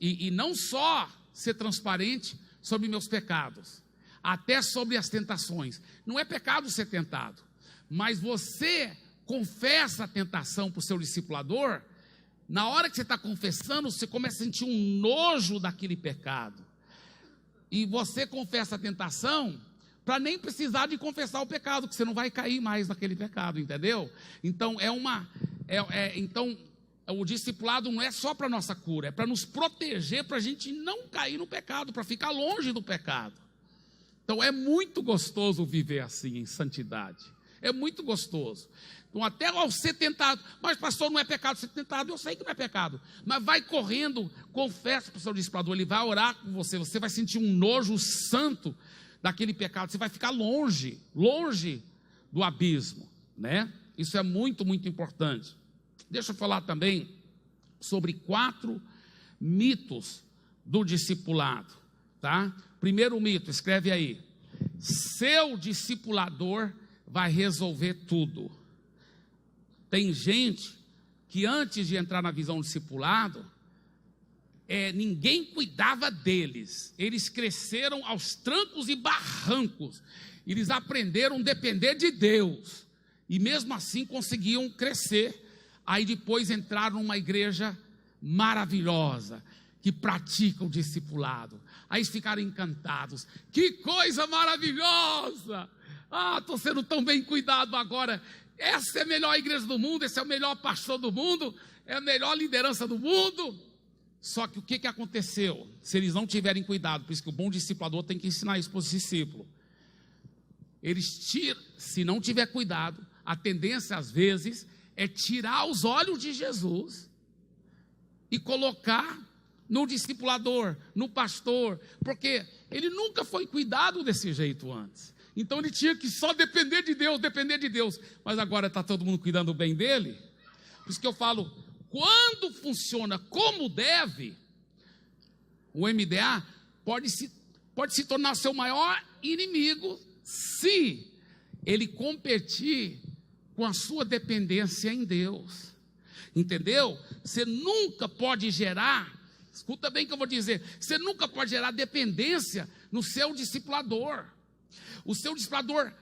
e não só ser transparente sobre meus pecados, até sobre as tentações. Não é pecado ser tentado, mas você confessa a tentação para o seu discipulador. Na hora que você está confessando, você começa a sentir um nojo daquele pecado, e você confessa a tentação para nem precisar de confessar o pecado, que você não vai cair mais naquele pecado, entendeu? Então então o discipulado não é só para nossa cura, é para nos proteger, para a gente não cair no pecado, para ficar longe do pecado. Então é muito gostoso viver assim, em santidade, é muito gostoso. Então até ao ser tentado, mas pastor, não é pecado ser tentado, eu sei que não é pecado, mas vai correndo, confessa para o seu discipulador, ele vai orar com você, você vai sentir um nojo santo daquele pecado, você vai ficar longe do abismo, né? Isso é muito, muito importante. Deixa eu falar também sobre 4 mitos do discipulado, tá? Primeiro mito, escreve aí: seu discipulador vai resolver tudo. Tem gente que antes de entrar na visão do discipulado, ninguém cuidava deles, eles cresceram aos trancos e barrancos, eles aprenderam a depender de Deus, e mesmo assim conseguiam crescer. Aí depois entraram numa igreja maravilhosa, que pratica o discipulado, aí eles ficaram encantados, que coisa maravilhosa, estou sendo tão bem cuidado agora, essa é a melhor igreja do mundo, esse é o melhor pastor do mundo, é a melhor liderança do mundo. Só que o que aconteceu? Se eles não tiverem cuidado, por isso que o bom discipulador tem que ensinar isso para os discípulos, se não tiver cuidado, a tendência às vezes é tirar os olhos de Jesus e colocar no discipulador, no pastor, porque ele nunca foi cuidado desse jeito antes, então ele tinha que só depender de Deus, mas agora está todo mundo cuidando bem dele. Por isso que eu falo, quando funciona como deve, o MDA pode se tornar seu maior inimigo, se ele competir com a sua dependência em Deus, entendeu? Você nunca pode gerar, escuta bem o que eu vou dizer, você nunca pode gerar dependência no seu discipulador. O seu discipulador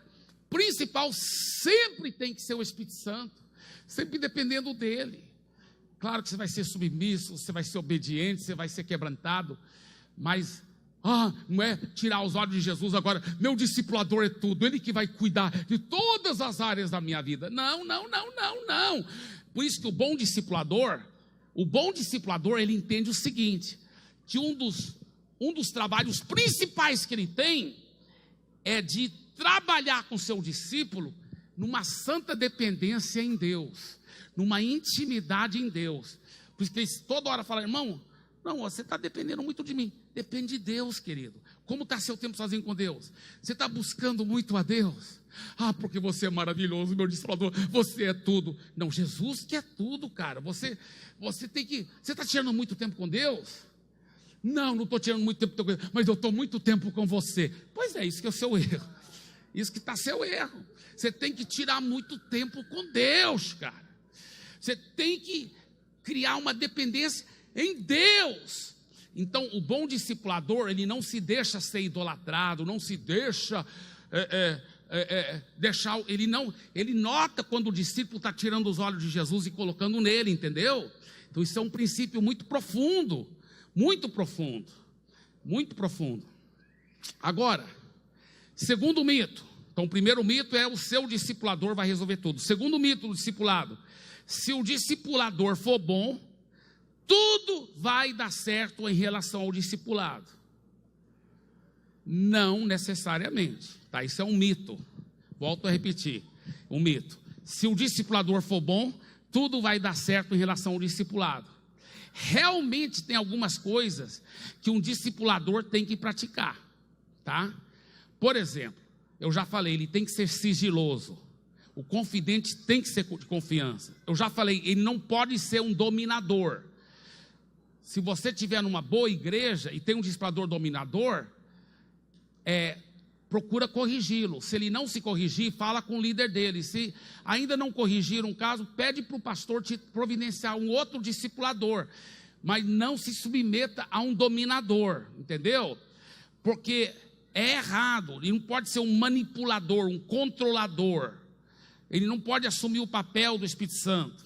principal sempre tem que ser o Espírito Santo, sempre dependendo dele. Claro que você vai ser submisso, você vai ser obediente, você vai ser quebrantado, mas não é tirar os olhos de Jesus agora, meu discipulador é tudo, ele que vai cuidar de todas as áreas da minha vida. Não. Por isso que o bom discipulador, ele entende o seguinte, que um dos trabalhos principais que ele tem é de trabalhar com seu discípulo numa santa dependência em Deus, numa intimidade em Deus. Por isso que eles toda hora falam, irmão, não, você está dependendo muito de mim. Depende de Deus, querido. Como está seu tempo sozinho com Deus? Você está buscando muito a Deus? Ah, porque você é maravilhoso, meu discipulador, você é tudo. Não, Jesus que é tudo, cara. Você tem que... Você está tirando muito tempo com Deus? Não estou tirando muito tempo com Deus, mas eu estou muito tempo com você. Pois é, isso que é o seu erro. Isso que está seu erro. Você tem que tirar muito tempo com Deus, cara. Você tem que criar uma dependência em Deus. Então, o bom discipulador, ele não se deixa ser idolatrado, não se deixa ele nota quando o discípulo está tirando os olhos de Jesus e colocando nele, entendeu? Então, isso é um princípio muito profundo, muito profundo, muito profundo. Agora, segundo mito. Então, o primeiro mito é o seu discipulador vai resolver tudo. Segundo mito do discipulado: se o discipulador for bom, tudo vai dar certo em relação ao discipulado. Não necessariamente, tá? Isso é um mito. Volto a repetir, um mito. Se o discipulador for bom, tudo vai dar certo em relação ao discipulado. Realmente tem algumas coisas que um discipulador tem que praticar, tá? Por exemplo, eu já falei, ele tem que ser sigiloso. O confidente tem que ser de confiança. Eu já falei, ele não pode ser um dominador. Se você estiver numa boa igreja e tem um discipulador dominador, procura corrigi-lo. Se ele não se corrigir, fala com o líder dele. Se ainda não corrigir um caso, pede para o pastor te providenciar um outro discipulador. Mas não se submeta a um dominador, entendeu? Porque é errado. Ele não pode ser um manipulador, um controlador. Ele não pode assumir o papel do Espírito Santo.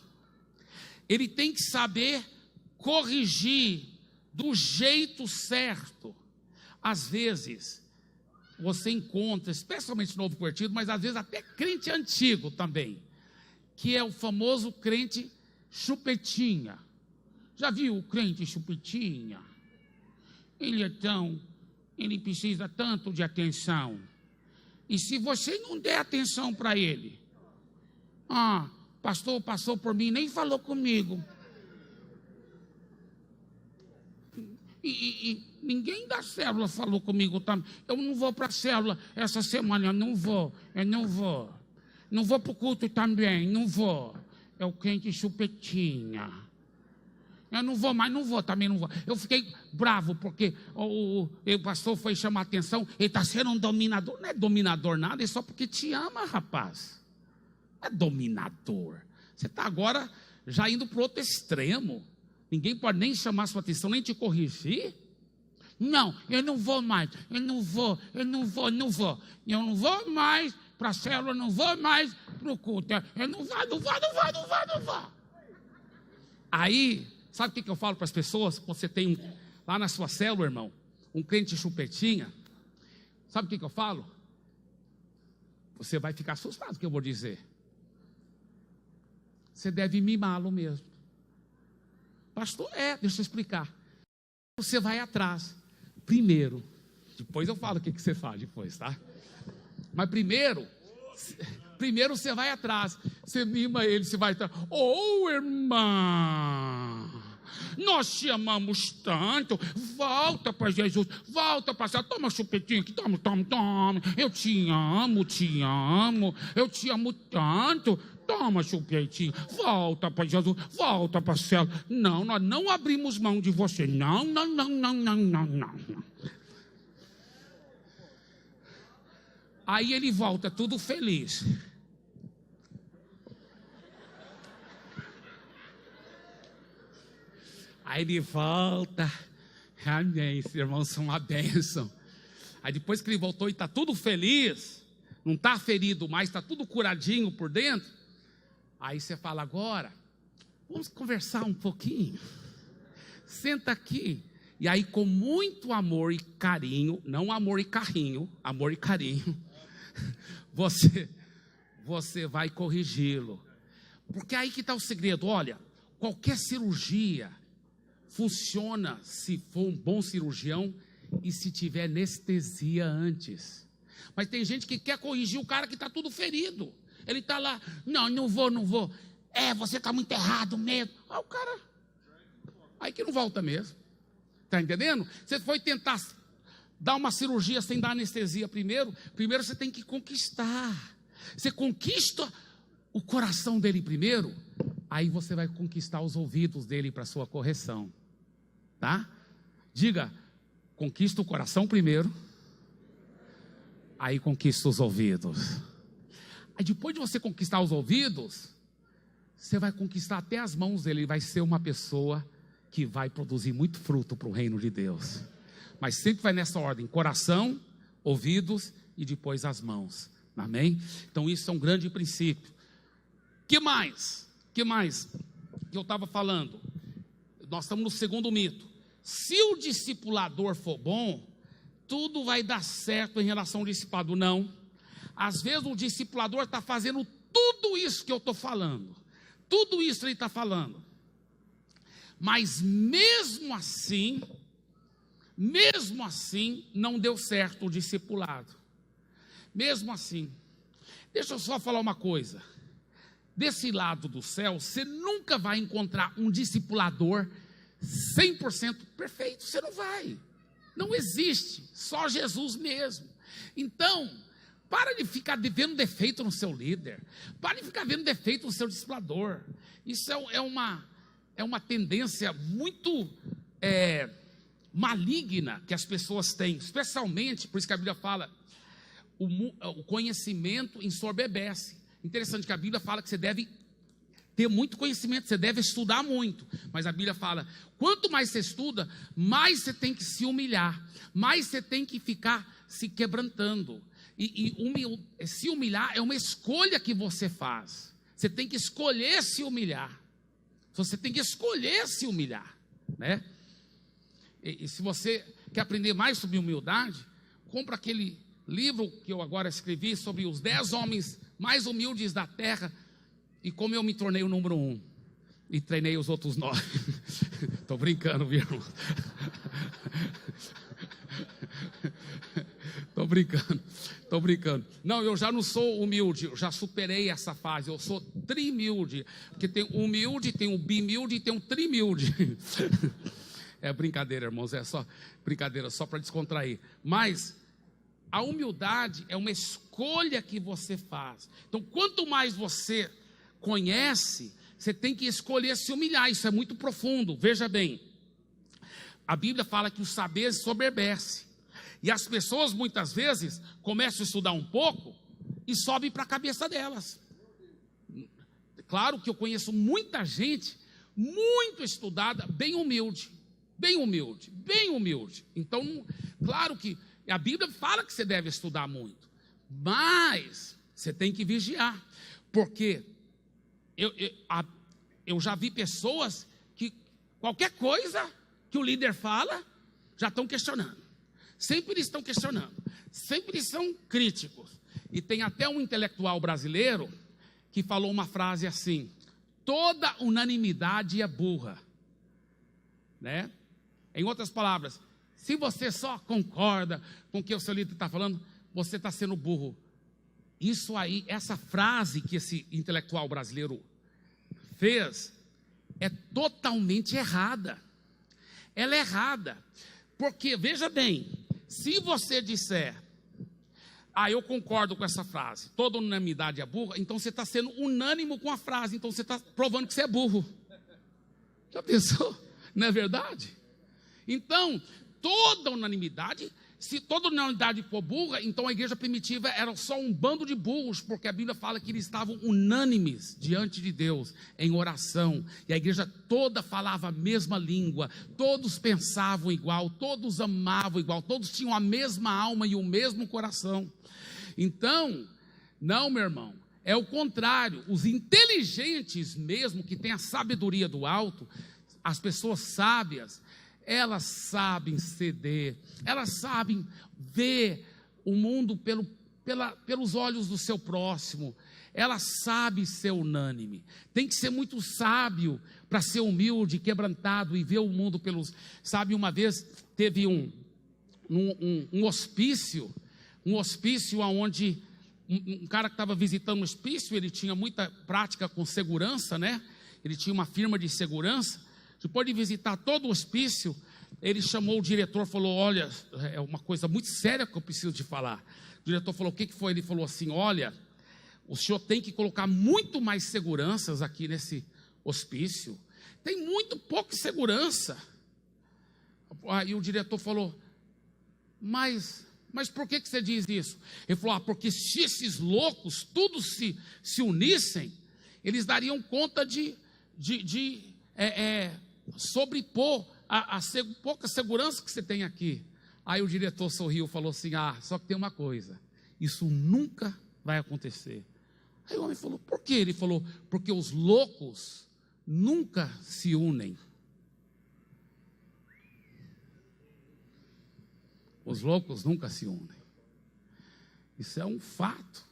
Ele tem que saber corrigir do jeito certo. Às vezes, você encontra, especialmente novo convertido, mas às vezes até crente antigo também, que é o famoso crente chupetinha. Já viu o crente chupetinha? Ele precisa tanto de atenção. E se você não der atenção para ele, pastor passou por mim, nem falou comigo. E ninguém da célula falou comigo também. Eu não vou para a célula essa semana, eu não vou. Não vou para o culto também, não vou. É o crente chupetinha. Eu não vou mais, também não vou. Eu fiquei bravo porque o pastor foi chamar a atenção, ele está sendo um dominador. Não é dominador nada, é só porque te ama, rapaz. Não é dominador. Você está agora já indo para o outro extremo. Ninguém pode nem chamar a sua atenção, nem te corrigir. Não, eu não vou mais, eu não vou. Eu não vou mais para a célula, eu não vou mais para o culto. Eu não vou. Aí, sabe o que eu falo para as pessoas? Você tem lá na sua célula, irmão, um crente chupetinha. Sabe o que eu falo? Você vai ficar assustado com o que eu vou dizer. Você deve mimá-lo mesmo. Pastor, deixa eu explicar. Você vai atrás. Primeiro, depois eu falo o que você faz depois, tá? Mas primeiro você vai atrás. Você mima ele, você vai atrás. Irmã, nós te amamos tanto. Volta para Jesus, volta para céu. Toma chupetinho aqui, toma. Eu te amo. Eu te amo tanto. Toma chupetinho, volta para Jesus, volta para o céu. Não, nós não abrimos mão de você. Não. Aí ele volta tudo feliz. Aí ele volta. Amém, esses irmãos são uma bênção. Aí depois que ele voltou e está tudo feliz, não está ferido mais, está tudo curadinho por dentro. Aí você fala, agora, vamos conversar um pouquinho. Senta aqui. E aí com muito amor e carinho, não amor e carrinho, amor e carinho, você vai corrigi-lo. Porque aí que está o segredo. Olha, qualquer cirurgia funciona se for um bom cirurgião e se tiver anestesia antes. Mas tem gente que quer corrigir o cara que está tudo ferido. Ele está lá, não vou. Você está muito errado mesmo. O cara, aí que não volta mesmo. Está entendendo? Você foi tentar dar uma cirurgia sem dar anestesia primeiro você tem que conquistar. Você conquista o coração dele primeiro, aí você vai conquistar os ouvidos dele para sua correção. Tá? Diga, conquista o coração primeiro, aí conquista os ouvidos. Aí depois de você conquistar os ouvidos, você vai conquistar até as mãos dele. Ele vai ser uma pessoa que vai produzir muito fruto para o reino de Deus. Mas sempre vai nessa ordem: coração, ouvidos e depois as mãos. Amém? Então isso é um grande princípio. Que mais que eu estava falando? Nós estamos no segundo mito. Se o discipulador for bom, tudo vai dar certo em relação ao discipulado. Não. Às vezes o discipulador está fazendo tudo isso que eu estou falando. Tudo isso ele está falando. Mas mesmo assim, não deu certo o discipulado. Mesmo assim. Deixa eu só falar uma coisa. Desse lado do céu, você nunca vai encontrar um discipulador 100% perfeito. Você não vai. Não existe. Só Jesus mesmo. Então, para de ficar vendo defeito no seu líder. Para de ficar vendo defeito no seu discipulador. Isso é uma tendência muito maligna que as pessoas têm. Especialmente, por isso que a Bíblia fala, o conhecimento ensoberbece. Interessante que a Bíblia fala que você deve ter muito conhecimento, você deve estudar muito. Mas a Bíblia fala, quanto mais você estuda, mais você tem que se humilhar. Mais você tem que ficar se quebrantando. Se humilhar é uma escolha que você faz. Você tem que escolher se humilhar. Você tem que escolher se humilhar, né? E se você quer aprender mais sobre humildade, compra aquele livro que eu agora escrevi sobre os 10 homens mais humildes da terra e como eu me tornei o número 1 e treinei os outros 9. Estou brincando, viu, irmão? Estou brincando. Não, eu já não sou humilde, eu já superei essa fase, eu sou trimilde, porque tem o humilde, tem o bimilde e tem o trimilde. É brincadeira, irmãos, é só brincadeira, só para descontrair. Mas a humildade é uma escolha que você faz. Então, quanto mais você conhece, você tem que escolher se humilhar. Isso é muito profundo. Veja bem, a Bíblia fala que o saber soberbece. E as pessoas muitas vezes começam a estudar um pouco e sobem para a cabeça delas. Claro que eu conheço muita gente muito estudada, bem humilde. Então, claro que a Bíblia fala que você deve estudar muito, mas você tem que vigiar, porque eu já vi pessoas que qualquer coisa que o líder fala, já estão questionando. Sempre eles estão questionando, sempre eles são críticos. E tem até um intelectual brasileiro que falou uma frase assim: toda unanimidade é burra, né? Em outras palavras, se você só concorda com o que o seu líder está falando, você está sendo burro. Isso aí, essa frase que esse intelectual brasileiro fez, é totalmente errada. Ela é errada, porque, veja bem, se você disser, eu concordo com essa frase, toda unanimidade é burra, então você está sendo unânime com a frase, então você está provando que você é burro. Já pensou? Não é verdade? Então, toda unanimidade, se toda unanimidade for burra, então a igreja primitiva era só um bando de burros, porque a Bíblia fala que eles estavam unânimes diante de Deus, em oração, e a igreja toda falava a mesma língua, todos pensavam igual, todos amavam igual, todos tinham a mesma alma e o mesmo coração. Então, não, meu irmão, é o contrário. Os inteligentes mesmo, que têm a sabedoria do alto, as pessoas sábias, elas sabem ceder, elas sabem ver o mundo pelos olhos do seu próximo, elas sabem ser unânime. Tem que ser muito sábio para ser humilde, quebrantado e ver o mundo pelos... Sabe, uma vez teve um hospício onde um cara que estava visitando o hospício, ele tinha muita prática com segurança, né? Ele tinha uma firma de segurança. Depois de visitar todo o hospício, ele chamou o diretor, falou: olha, é uma coisa muito séria que eu preciso te falar. O diretor falou: o que foi? Ele falou assim: olha, o senhor tem que colocar muito mais seguranças aqui nesse hospício. Tem muito pouca segurança. Aí o diretor falou: mas por que você diz isso? Ele falou: porque se esses loucos todos se unissem, eles dariam conta de sobrepor a pouca segurança que você tem aqui. Aí o diretor sorriu e falou assim: só que tem uma coisa, isso nunca vai acontecer. Aí o homem falou: por quê? Ele falou: porque os loucos nunca se unem. Os loucos nunca se unem. Isso é um fato.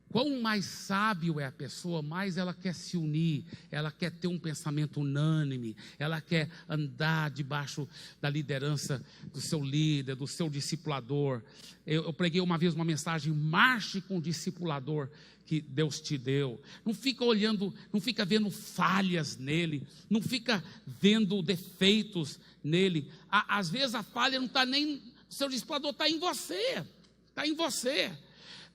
Quanto mais sábio é a pessoa, mais ela quer se unir, ela quer ter um pensamento unânime, ela quer andar debaixo da liderança do seu líder, do seu discipulador. Eu preguei uma vez uma mensagem: marche com o discipulador que Deus te deu. Não fica olhando, não fica vendo falhas nele, não fica vendo defeitos nele. Às vezes a falha não está nem, o seu discipulador está em você, está em você.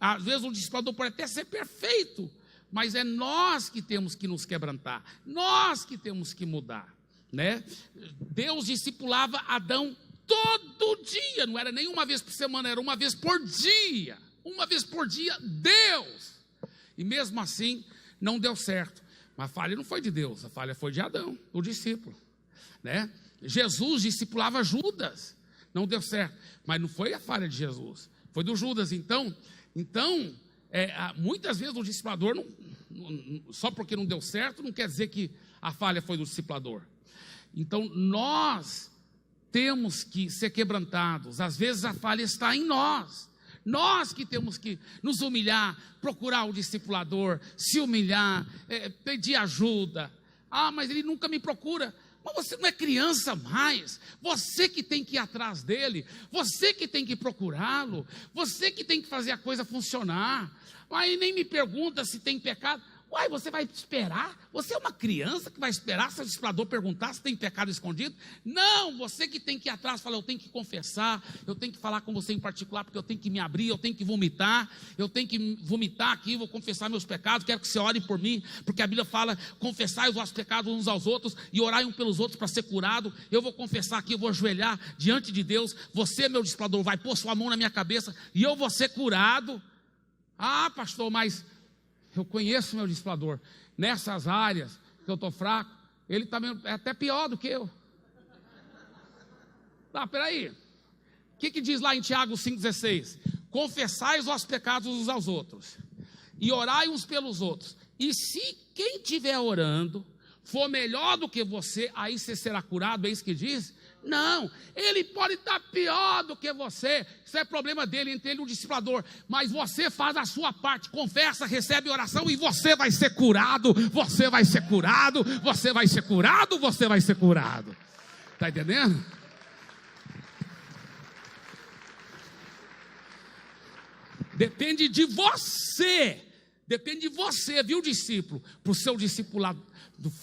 Às vezes o discipulador pode até ser perfeito, mas é nós que temos que nos quebrantar, nós que temos que mudar, né? Deus discipulava Adão todo dia, não era nem uma vez por semana, era uma vez por dia, Deus. E mesmo assim não deu certo. Mas a falha não foi de Deus, a falha foi de Adão, o discípulo, né? Jesus discipulava Judas, não deu certo, mas não foi a falha de Jesus, foi do Judas. Então, muitas vezes o discipulador, só porque não deu certo, não quer dizer que a falha foi do discipulador. Então, nós temos que ser quebrantados. Às vezes a falha está em nós. Nós que temos que nos humilhar, procurar o discipulador, se humilhar, pedir ajuda. Mas ele nunca me procura. Mas você não é criança mais, você que tem que ir atrás dele, você que tem que procurá-lo, você que tem que fazer a coisa funcionar. Aí nem me pergunta se tem pecado. Você vai esperar? Você é uma criança que vai esperar seu discipulador perguntar se tem pecado escondido? Não, você que tem que ir atrás, falar: eu tenho que confessar, eu tenho que falar com você em particular, porque eu tenho que me abrir, eu tenho que vomitar aqui, vou confessar meus pecados, quero que você ore por mim, porque a Bíblia fala: confessai os vossos pecados uns aos outros e orai um pelos outros para ser curado. Eu vou confessar aqui, eu vou ajoelhar diante de Deus, você, meu discipulador, vai pôr sua mão na minha cabeça e eu vou ser curado. Pastor, mas eu conheço meu discipulador, nessas áreas que eu estou fraco, ele também é até pior do que eu. Peraí, o que diz lá em Tiago 5,16? Confessai os vossos pecados uns aos outros, e orai uns pelos outros, e se quem estiver orando for melhor do que você, aí você será curado, é isso que diz? Não, ele pode estar pior do que você, isso é problema dele, entre ele e o discipulador, mas você faz a sua parte, confessa, recebe oração e você vai ser curado, você vai ser curado, você vai ser curado, você vai ser curado. Está entendendo? Depende de você, viu, discípulo, para o seu discipulado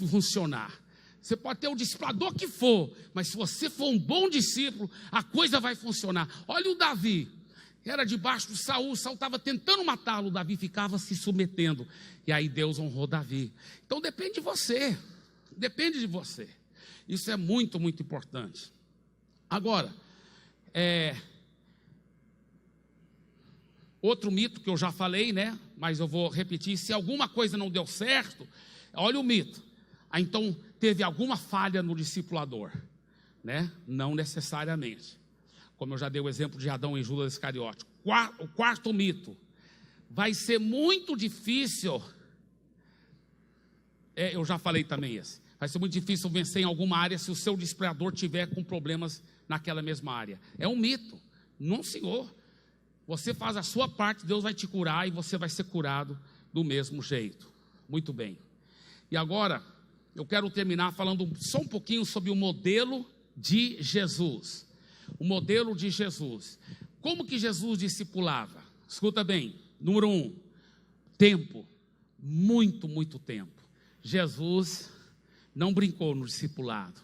funcionar. Você pode ter o discipulador que for, mas se você for um bom discípulo, a coisa vai funcionar. Olha o Davi, era debaixo do Saul estava tentando matá-lo, Davi ficava se submetendo, e aí Deus honrou Davi. Então depende de você, isso é muito, muito importante. Agora, outro mito que eu já falei, né? Mas eu vou repetir: se alguma coisa não deu certo, olha o mito. Então teve alguma falha no discipulador, né? Não necessariamente. Como eu já dei o exemplo de Adão e Judas Iscariote. O quarto mito: vai ser muito difícil. Eu já falei também esse. Vai ser muito difícil vencer em alguma área se o seu discipulador tiver com problemas naquela mesma área. É um mito. Não, senhor. Você faz a sua parte, Deus vai te curar e você vai ser curado do mesmo jeito. Muito bem. E agora, eu quero terminar falando só um pouquinho sobre o modelo de Jesus. O modelo de Jesus. Como que Jesus discipulava? Escuta bem. Número 1, tempo. Muito tempo. Jesus não brincou no discipulado.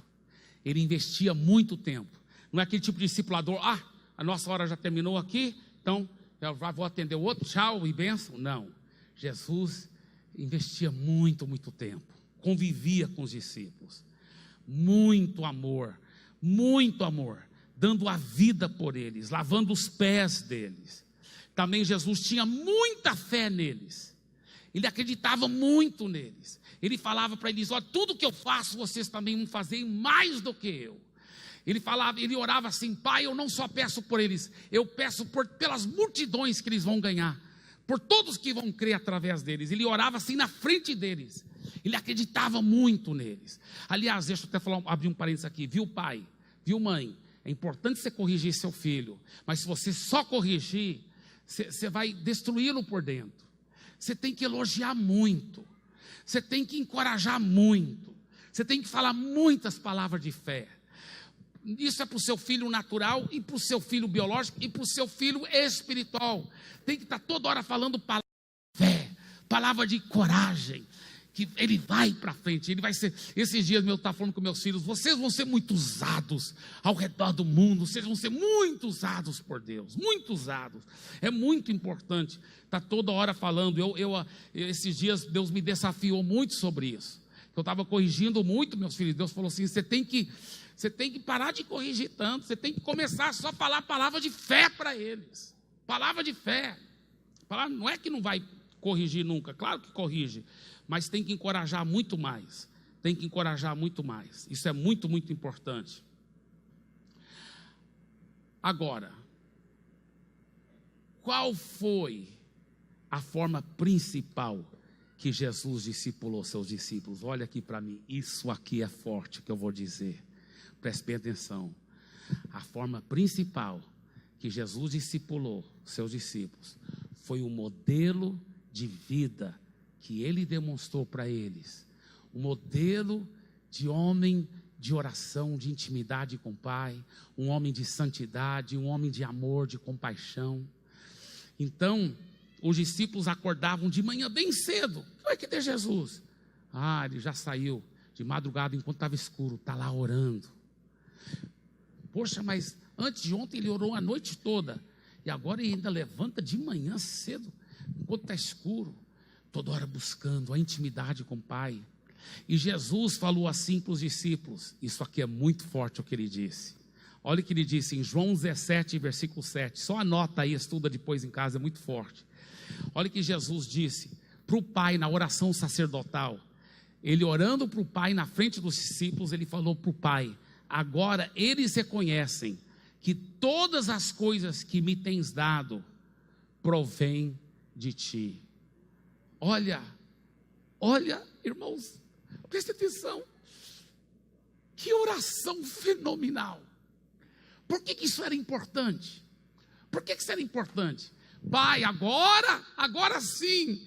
Ele investia muito tempo. Não é aquele tipo de discipulador, a nossa hora já terminou aqui, então eu já vou atender o outro, tchau e bênção. Não. Jesus investia muito tempo. Convivia com os discípulos. Muito amor, dando a vida por eles, lavando os pés deles. Também Jesus tinha muita fé neles. Ele acreditava muito neles. Ele falava para eles: olha, tudo que eu faço, vocês também vão fazer mais do que eu. Ele orava assim: Pai, eu não só peço por eles, eu peço pelas multidões que eles vão ganhar, por todos que vão crer através deles. Ele orava assim na frente deles. Ele acreditava muito neles. Aliás, deixa eu até abrir um parênteses aqui. Viu, pai? Viu, mãe? É importante você corrigir seu filho, mas se você só corrigir, você vai destruí-lo por dentro. Você tem que elogiar muito, você tem que encorajar muito, você tem que falar muitas palavras de fé. Isso é para o seu filho natural, e para o seu filho biológico, e para o seu filho espiritual. Tem que estar toda hora falando palavra de fé, palavra de coragem, que ele vai para frente. Ele vai ser. Esses dias eu estava falando com meus filhos: vocês vão ser muito usados ao redor do mundo, vocês vão ser muito usados por Deus, muito usados. É muito importante estar toda hora falando. Esses dias Deus me desafiou muito sobre isso. Eu estava corrigindo muito meus filhos. Deus falou assim: você tem que parar de corrigir tanto, você tem que começar só a falar palavra de fé para eles. Palavra de fé. Não é que não vai corrigir nunca, claro que corrige, mas tem que encorajar muito mais. Tem que encorajar muito mais. Isso é muito importante. Agora, qual foi a forma principal que Jesus discipulou seus discípulos? Olha aqui para mim, isso aqui é forte que eu vou dizer. Preste bem atenção. A forma principal que Jesus discipulou seus discípulos foi o modelo de vida que ele demonstrou para eles. Um modelo de homem de oração, de intimidade com o Pai, um homem de santidade, um homem de amor, de compaixão. Então, os discípulos acordavam de manhã bem cedo. Vai que ter Jesus. Ele já saiu de madrugada enquanto estava escuro, está lá orando. Poxa, mas antes de ontem ele orou a noite toda, e agora ele ainda levanta de manhã cedo, enquanto está escuro, toda hora buscando a intimidade com o Pai. E Jesus falou assim para os discípulos. Isso aqui é muito forte o que ele disse. Olha o que ele disse em João 17, versículo 7. Só anota aí, estuda depois em casa, é muito forte. Olha o que Jesus disse para o Pai na oração sacerdotal. Ele orando para o Pai na frente dos discípulos, ele falou para o Pai: agora eles reconhecem que todas as coisas que me tens dado provém de ti. Olha, irmãos, preste atenção. Que oração fenomenal. Por que isso era importante? Por que isso era importante? Pai, agora sim,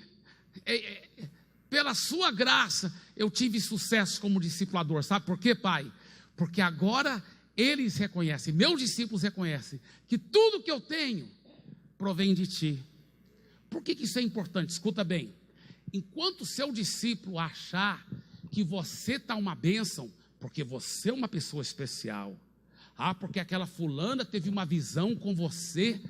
pela sua graça, eu tive sucesso como discipulador. Sabe por quê, Pai? Porque agora eles reconhecem, meus discípulos reconhecem, que tudo que eu tenho provém de ti. Por que isso é importante? Escuta bem. Enquanto seu discípulo achar que você está uma bênção, porque você é uma pessoa especial, porque aquela fulana teve uma visão com você,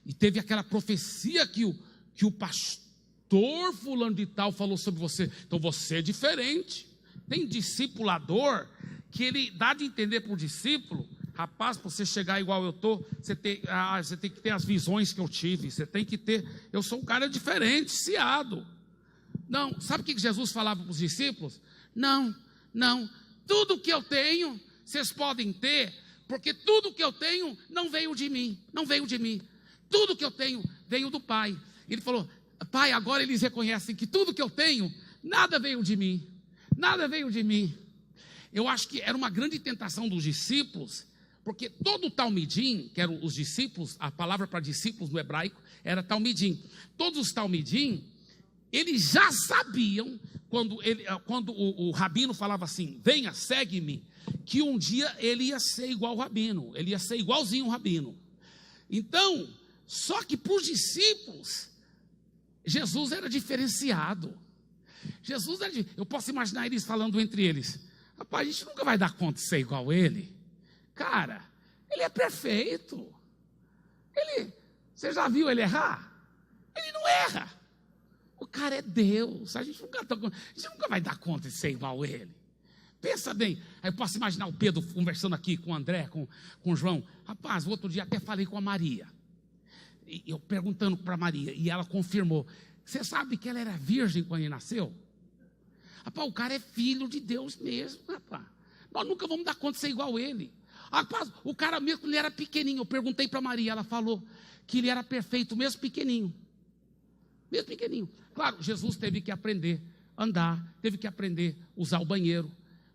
e teve aquela profecia que o pastor fulano de tal falou sobre você, então você é diferente. Tem discipulador que ele dá de entender para o discípulo: rapaz, para você chegar igual eu estou, você tem que ter as visões que eu tive, você tem que ter, eu sou um cara diferenciado. Não, sabe o que Jesus falava para os discípulos? Não, tudo que eu tenho, vocês podem ter, porque tudo que eu tenho não veio de mim, tudo que eu tenho veio do Pai. Ele falou: Pai, agora eles reconhecem que tudo que eu tenho, nada veio de mim. Eu acho que era uma grande tentação dos discípulos, porque todo o Talmidim, que eram os discípulos, a palavra para discípulos no hebraico era Talmidim. Todos os Talmidim, eles já sabiam, quando o rabino falava assim: venha, segue-me, que um dia ele ia ser igual ao rabino, ele ia ser igualzinho ao rabino. Então, só que para os discípulos, Jesus era diferenciado. Eu posso imaginar eles falando entre eles: rapaz, a gente nunca vai dar conta de ser igual a ele. Cara, ele é perfeito. Você já viu ele errar? Ele não erra. O cara é Deus. A gente nunca vai dar conta de ser igual a ele. Pensa bem. Aí eu posso imaginar o Pedro conversando aqui com o André, com o João. Rapaz, o outro dia até falei com a Maria. E eu perguntando para a Maria, e ela confirmou: você sabe que ela era virgem quando ele nasceu? Rapaz, o cara é filho de Deus mesmo, rapaz. Nós nunca vamos dar conta de ser igual a ele. Rapaz, o cara mesmo, quando ele era pequenininho, eu perguntei para a Maria, ela falou que ele era perfeito, mesmo pequenininho. Mesmo pequenininho. Claro, Jesus teve que aprender a andar, teve que aprender a usar o banheiro,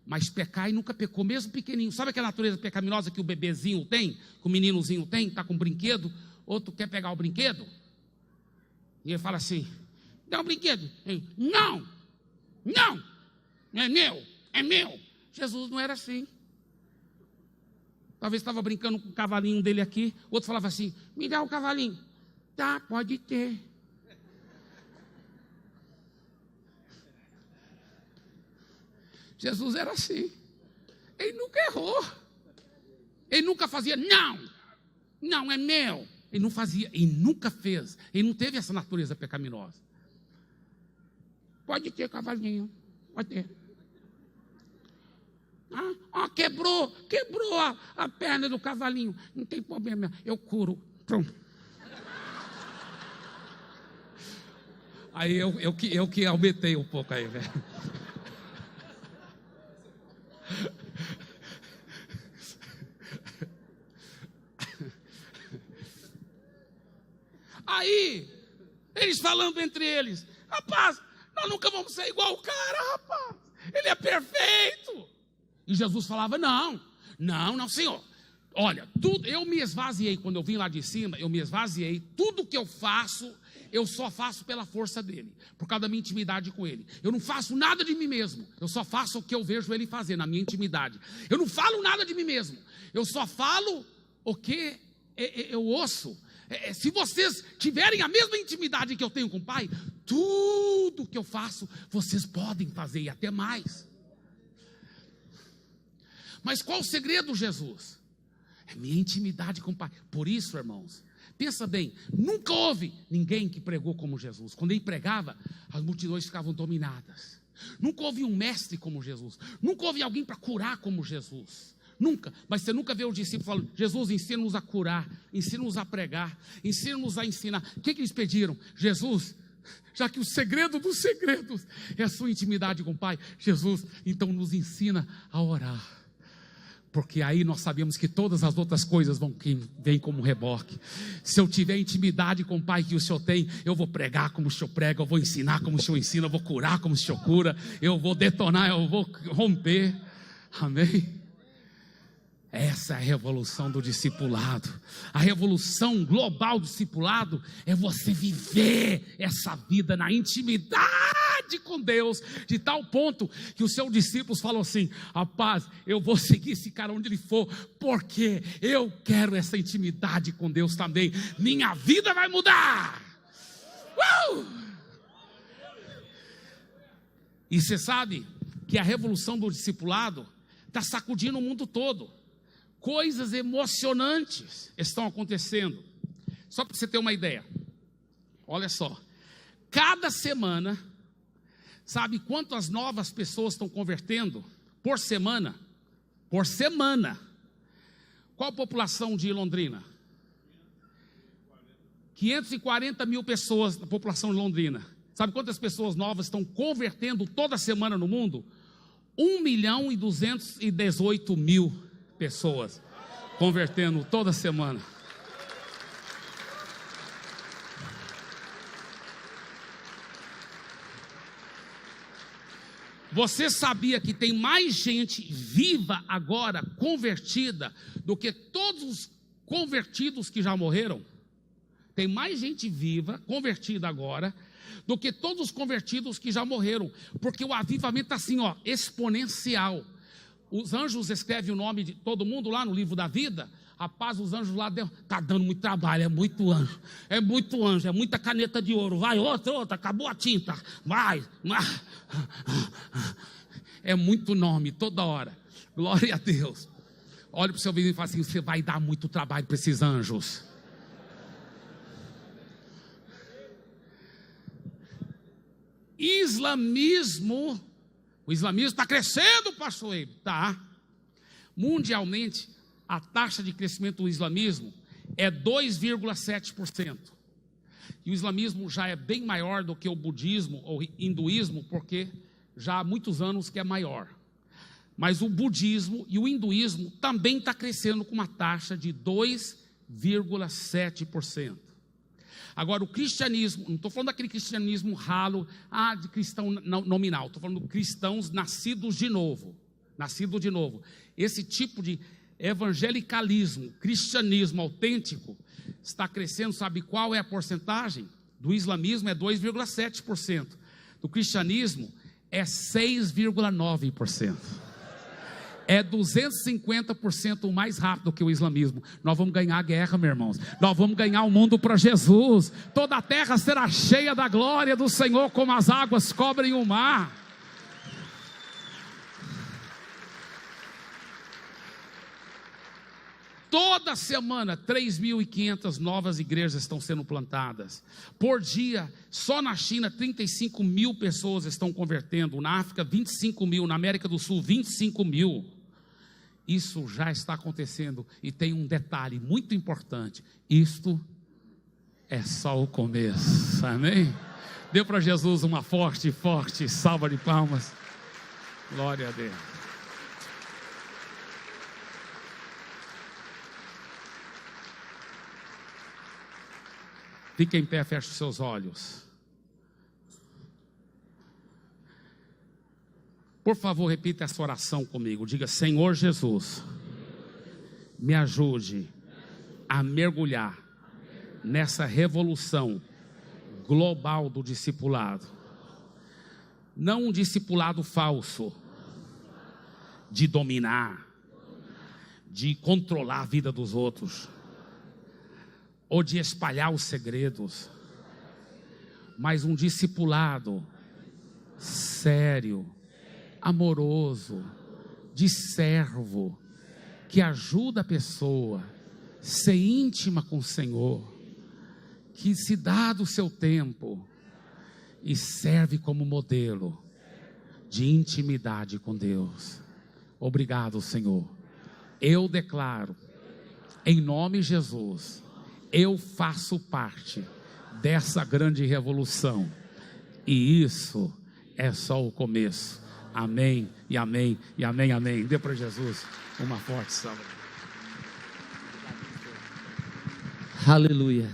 mas pecar e nunca pecou, mesmo pequenininho. Sabe aquela natureza pecaminosa que o bebezinho tem, que o meninozinho tem, está com um brinquedo, outro quer pegar o brinquedo, e ele fala assim: dá um brinquedo. Não, não é meu. Jesus não era assim. Talvez estava brincando com o cavalinho dele aqui, o outro falava assim: me dá o cavalinho. Tá, pode ter. Jesus era assim. Ele nunca errou. Ele nunca fazia: não é meu. Ele não fazia, ele nunca fez. Ele não teve essa natureza pecaminosa. Pode ter, cavalinho, pode ter. Quebrou a perna do cavalinho. Não tem problema, eu curo. Pronto. Aí eu que aumentei um pouco aí, velho. Aí, eles falando entre eles: rapaz, nós nunca vamos ser igual o cara, rapaz. Ele é perfeito. E Jesus falava: não, Senhor. Olha, eu me esvaziei, quando eu vim lá de cima, eu me esvaziei. Tudo que eu faço, eu só faço pela força dele, por causa da minha intimidade com ele. Eu não faço nada de mim mesmo, eu só faço o que eu vejo ele fazer na minha intimidade. Eu não falo nada de mim mesmo, eu só falo o que eu ouço. Se vocês tiverem a mesma intimidade que eu tenho com o Pai, tudo que eu faço, vocês podem fazer e até mais. Mas qual o segredo, Jesus? É minha intimidade com o Pai. Por isso, irmãos, pensa bem, nunca houve ninguém que pregou como Jesus. Quando ele pregava, as multidões ficavam dominadas. Nunca houve um mestre como Jesus. Nunca houve alguém para curar como Jesus. Nunca. Mas você nunca vê os discípulos falando: Jesus, ensina-nos a curar, ensina-nos a pregar, ensina-nos a ensinar. O que eles pediram? Jesus, já que o segredo dos segredos é a sua intimidade com o Pai, Jesus, então nos ensina a orar. Porque aí nós sabemos que todas as outras coisas vêm como reboque. Se eu tiver intimidade com o Pai que o Senhor tem, eu vou pregar como o Senhor prega, eu vou ensinar como o Senhor ensina, eu vou curar como o Senhor cura, eu vou detonar, eu vou romper. Amém? Essa é a revolução do discipulado. A revolução global do discipulado é você viver essa vida na intimidade com Deus, de tal ponto que os seus discípulos falam assim: rapaz, eu vou seguir esse cara onde ele for, porque eu quero essa intimidade com Deus também. Minha vida vai mudar. E você sabe que a revolução do discipulado está sacudindo o mundo todo. Coisas emocionantes estão acontecendo. Só para você ter uma ideia. Olha só. Cada semana, sabe quantas novas pessoas estão convertendo? Por semana. Por semana. Qual a população de Londrina? 540 mil pessoas na população de Londrina. Sabe quantas pessoas novas estão convertendo toda semana no mundo? 1.218.000 pessoas convertendo toda semana. Você sabia que tem mais gente viva agora, convertida, do que todos os convertidos que já morreram? Tem mais gente viva, convertida agora, do que todos os convertidos que já morreram, porque o avivamento está assim, exponencial. Os anjos escrevem o nome de todo mundo lá no livro da vida. Rapaz, os anjos lá tá dando muito trabalho, é muito anjo, é muita caneta de ouro. Vai, outra, acabou a tinta. Vai. É muito nome toda hora. Glória a Deus. Olha para o seu vizinho e fala assim: você vai dar muito trabalho para esses anjos. Islamismo. O islamismo está crescendo, pastor Eibe. Tá. Mundialmente, a taxa de crescimento do islamismo é 2,7%. E o islamismo já é bem maior do que o budismo ou hinduísmo, porque já há muitos anos que é maior. Mas o budismo e o hinduísmo também está crescendo com uma taxa de 2,7%. Agora, o cristianismo, não estou falando daquele cristianismo ralo, de cristão nominal, estou falando de cristãos nascidos de novo. Esse tipo de evangelicalismo, cristianismo autêntico, está crescendo. Sabe qual é a porcentagem? Do islamismo é 2,7%. Do cristianismo é 6,9%. É 250% mais rápido que o islamismo. Nós vamos ganhar a guerra, meus irmãos. Nós vamos ganhar o mundo para Jesus. Toda a terra será cheia da glória do Senhor, como as águas cobrem o mar. Toda semana, 3.500 novas igrejas estão sendo plantadas. Por dia, só na China, 35 mil pessoas estão convertendo. Na África, 25 mil. Na América do Sul, 25 mil. Isso já está acontecendo. E tem um detalhe muito importante: isto é só o começo. Amém? Dê para Jesus uma forte salva de palmas. Glória a Deus. Fique em pé, feche os seus olhos. Por favor, repita essa oração comigo. Diga: Senhor Jesus, me ajude a mergulhar nessa revolução global do discipulado. Não um discipulado falso, de dominar, de controlar a vida dos outros, ou de espalhar os segredos, mas um discipulado sério, amoroso, de servo, que ajuda a pessoa a ser íntima com o Senhor, que se dá do seu tempo e serve como modelo de intimidade com Deus. Obrigado, Senhor. Eu declaro, em nome de Jesus, eu faço parte dessa grande revolução, e isso é só o começo. Amém, e amém, e amém, amém. Dê para Jesus uma forte salva. Aleluia.